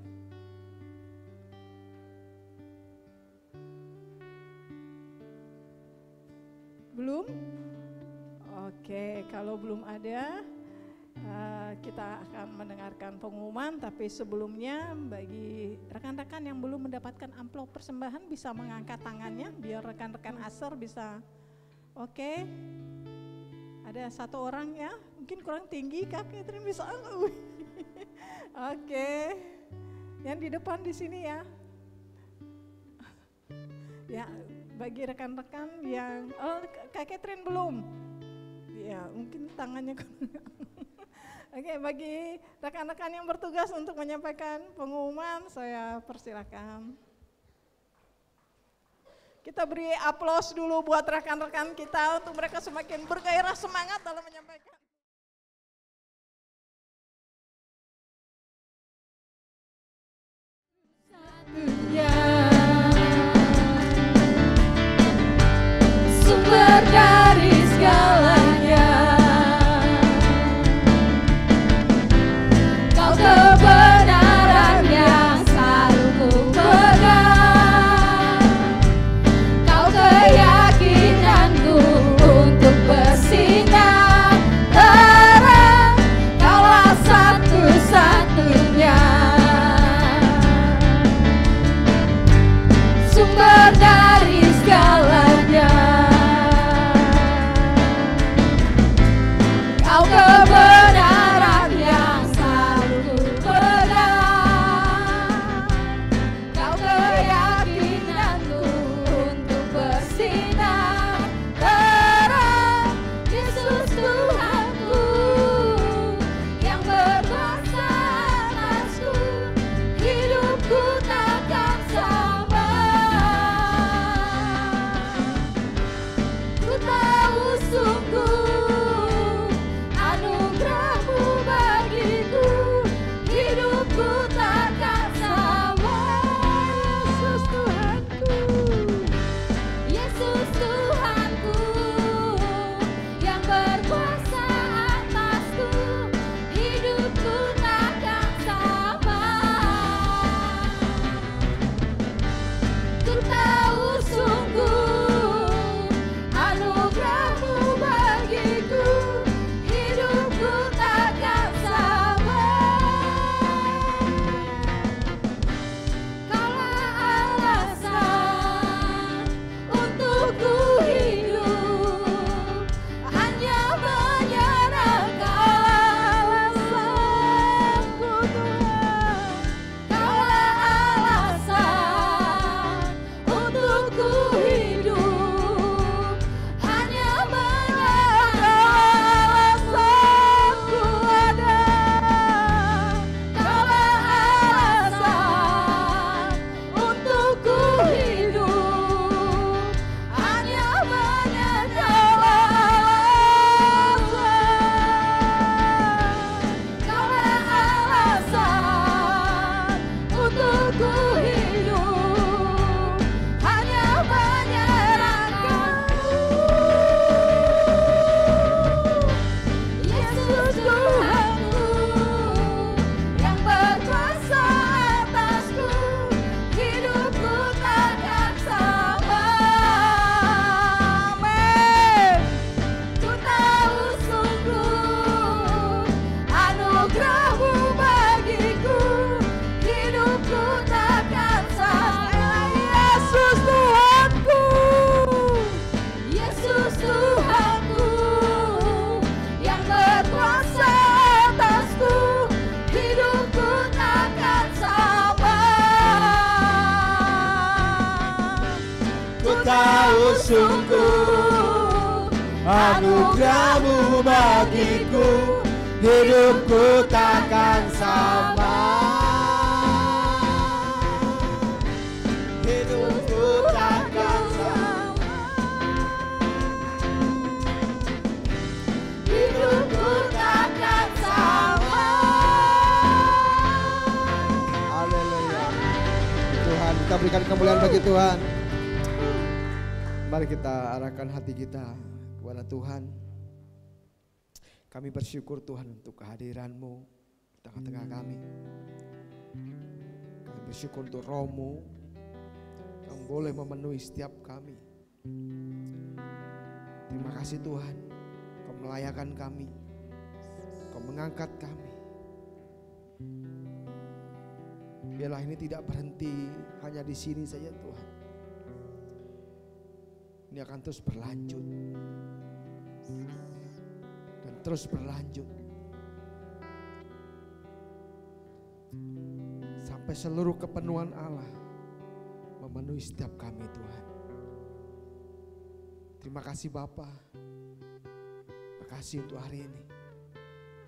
Belum? Oke, kalau belum ada, kita akan mendengarkan pengumuman. Tapi sebelumnya bagi rekan-rekan yang belum mendapatkan amplop persembahan bisa mengangkat tangannya biar rekan-rekan ASER bisa. Oke, ada satu orang ya, mungkin kurang tinggi Kak Catherine bisa. Oke, yang di depan di sini ya. Ya, bagi rekan-rekan yang, Kak Catherine belum. Ya, mungkin tangannya. Oke, bagi rekan-rekan yang bertugas untuk menyampaikan pengumuman, saya persilakan. Kita beri aplaus dulu buat rekan-rekan kita untuk mereka semakin bergairah semangat dalam menyampaikan. Sumber dari segalanya, Kau kebenaran yang selalu ku pegang, Kau keyakinanku untuk bersinar bersungguh, anugerah-Mu bagiku, hidupku takkan sama. Hidupku takkan sama. Hidupku takkan sama. Haleluya. Tuhan, kita berikan kemuliaan bagi Tuhan. Mari kita arahkan hati kita kepada Tuhan. Kami bersyukur Tuhan untuk kehadiran-Mu di tengah-tengah kami. Kami bersyukur untuk Roh-Mu yang boleh memenuhi setiap kami. Terima kasih Tuhan, Kau melayakan kami, Kau mengangkat kami. Biarlah ini tidak berhenti hanya di sini saja Tuhan. Ini akan terus berlanjut dan terus berlanjut sampai seluruh kepenuhan Allah memenuhi setiap kami Tuhan. Terima kasih Bapa. Terima kasih untuk hari ini.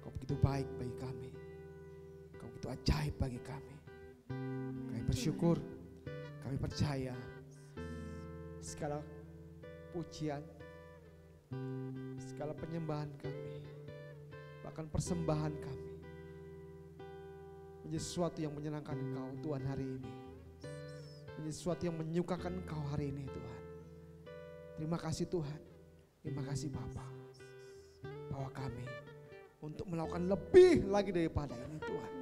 Kau begitu baik bagi kami. Kau begitu ajaib bagi kami. Kami bersyukur, kami percaya segala pujian, segala penyembahan kami, bahkan persembahan kami menjadi sesuatu yang menyenangkan Engkau Tuhan hari ini, menjadi sesuatu yang menyukakan Engkau hari ini Tuhan. Terima kasih Tuhan, terima kasih Bapa, bawa kami untuk melakukan lebih lagi daripada ini Tuhan.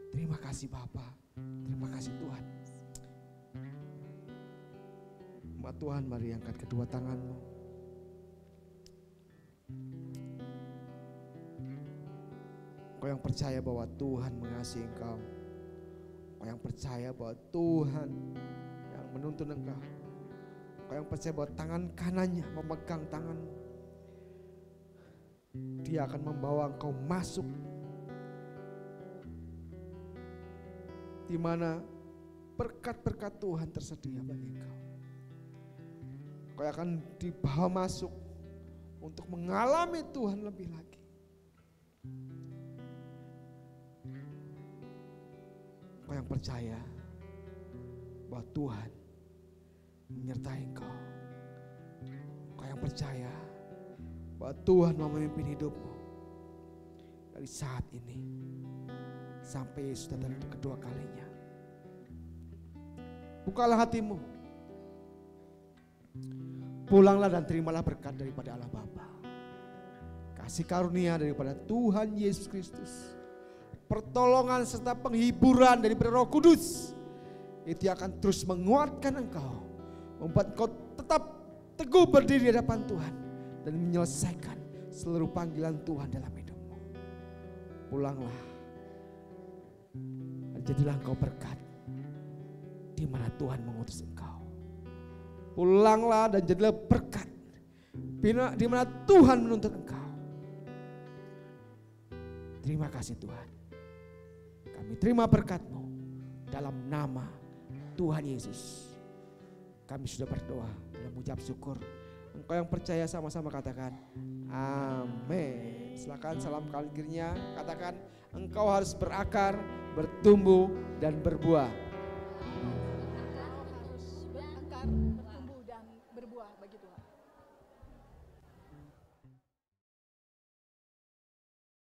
Terima kasih Bapa, terima kasih Tuhan. Tuhan, mari angkat kedua tangan-Mu. Kau yang percaya bahwa Tuhan mengasihi engkau, kau yang percaya bahwa Tuhan yang menuntun engkau, kau yang percaya bahwa tangan kanannya memegang tanganmu, Dia akan membawa engkau masuk di mana berkat-berkat Tuhan tersedia bagi engkau. Kau akan dibawa masuk untuk mengalami Tuhan lebih lagi. Kau yang percaya bahwa Tuhan menyertai engkau. Kau yang percaya bahwa Tuhan mau memimpin hidupmu dari saat ini sampai Yesus datang kedua kalinya. Bukalah hatimu. Pulanglah dan terimalah berkat daripada Allah Bapa, kasih karunia daripada Tuhan Yesus Kristus, pertolongan serta penghiburan daripada Roh Kudus. Itu akan terus menguatkan engkau, membuat engkau tetap teguh berdiri di hadapan Tuhan dan menyelesaikan seluruh panggilan Tuhan dalam hidupmu. Pulanglah dan jadilah engkau berkat di mana Tuhan mengutus engkau. Pulanglah dan jadilah berkat di mana Tuhan menuntut engkau. Terima kasih Tuhan. Kami terima berkat-Mu dalam nama Tuhan Yesus. Kami sudah berdoa dan mengucap syukur. Engkau yang percaya sama-sama katakan amin. Silakan salam kanan kirinya, katakan engkau harus berakar, bertumbuh dan berbuah.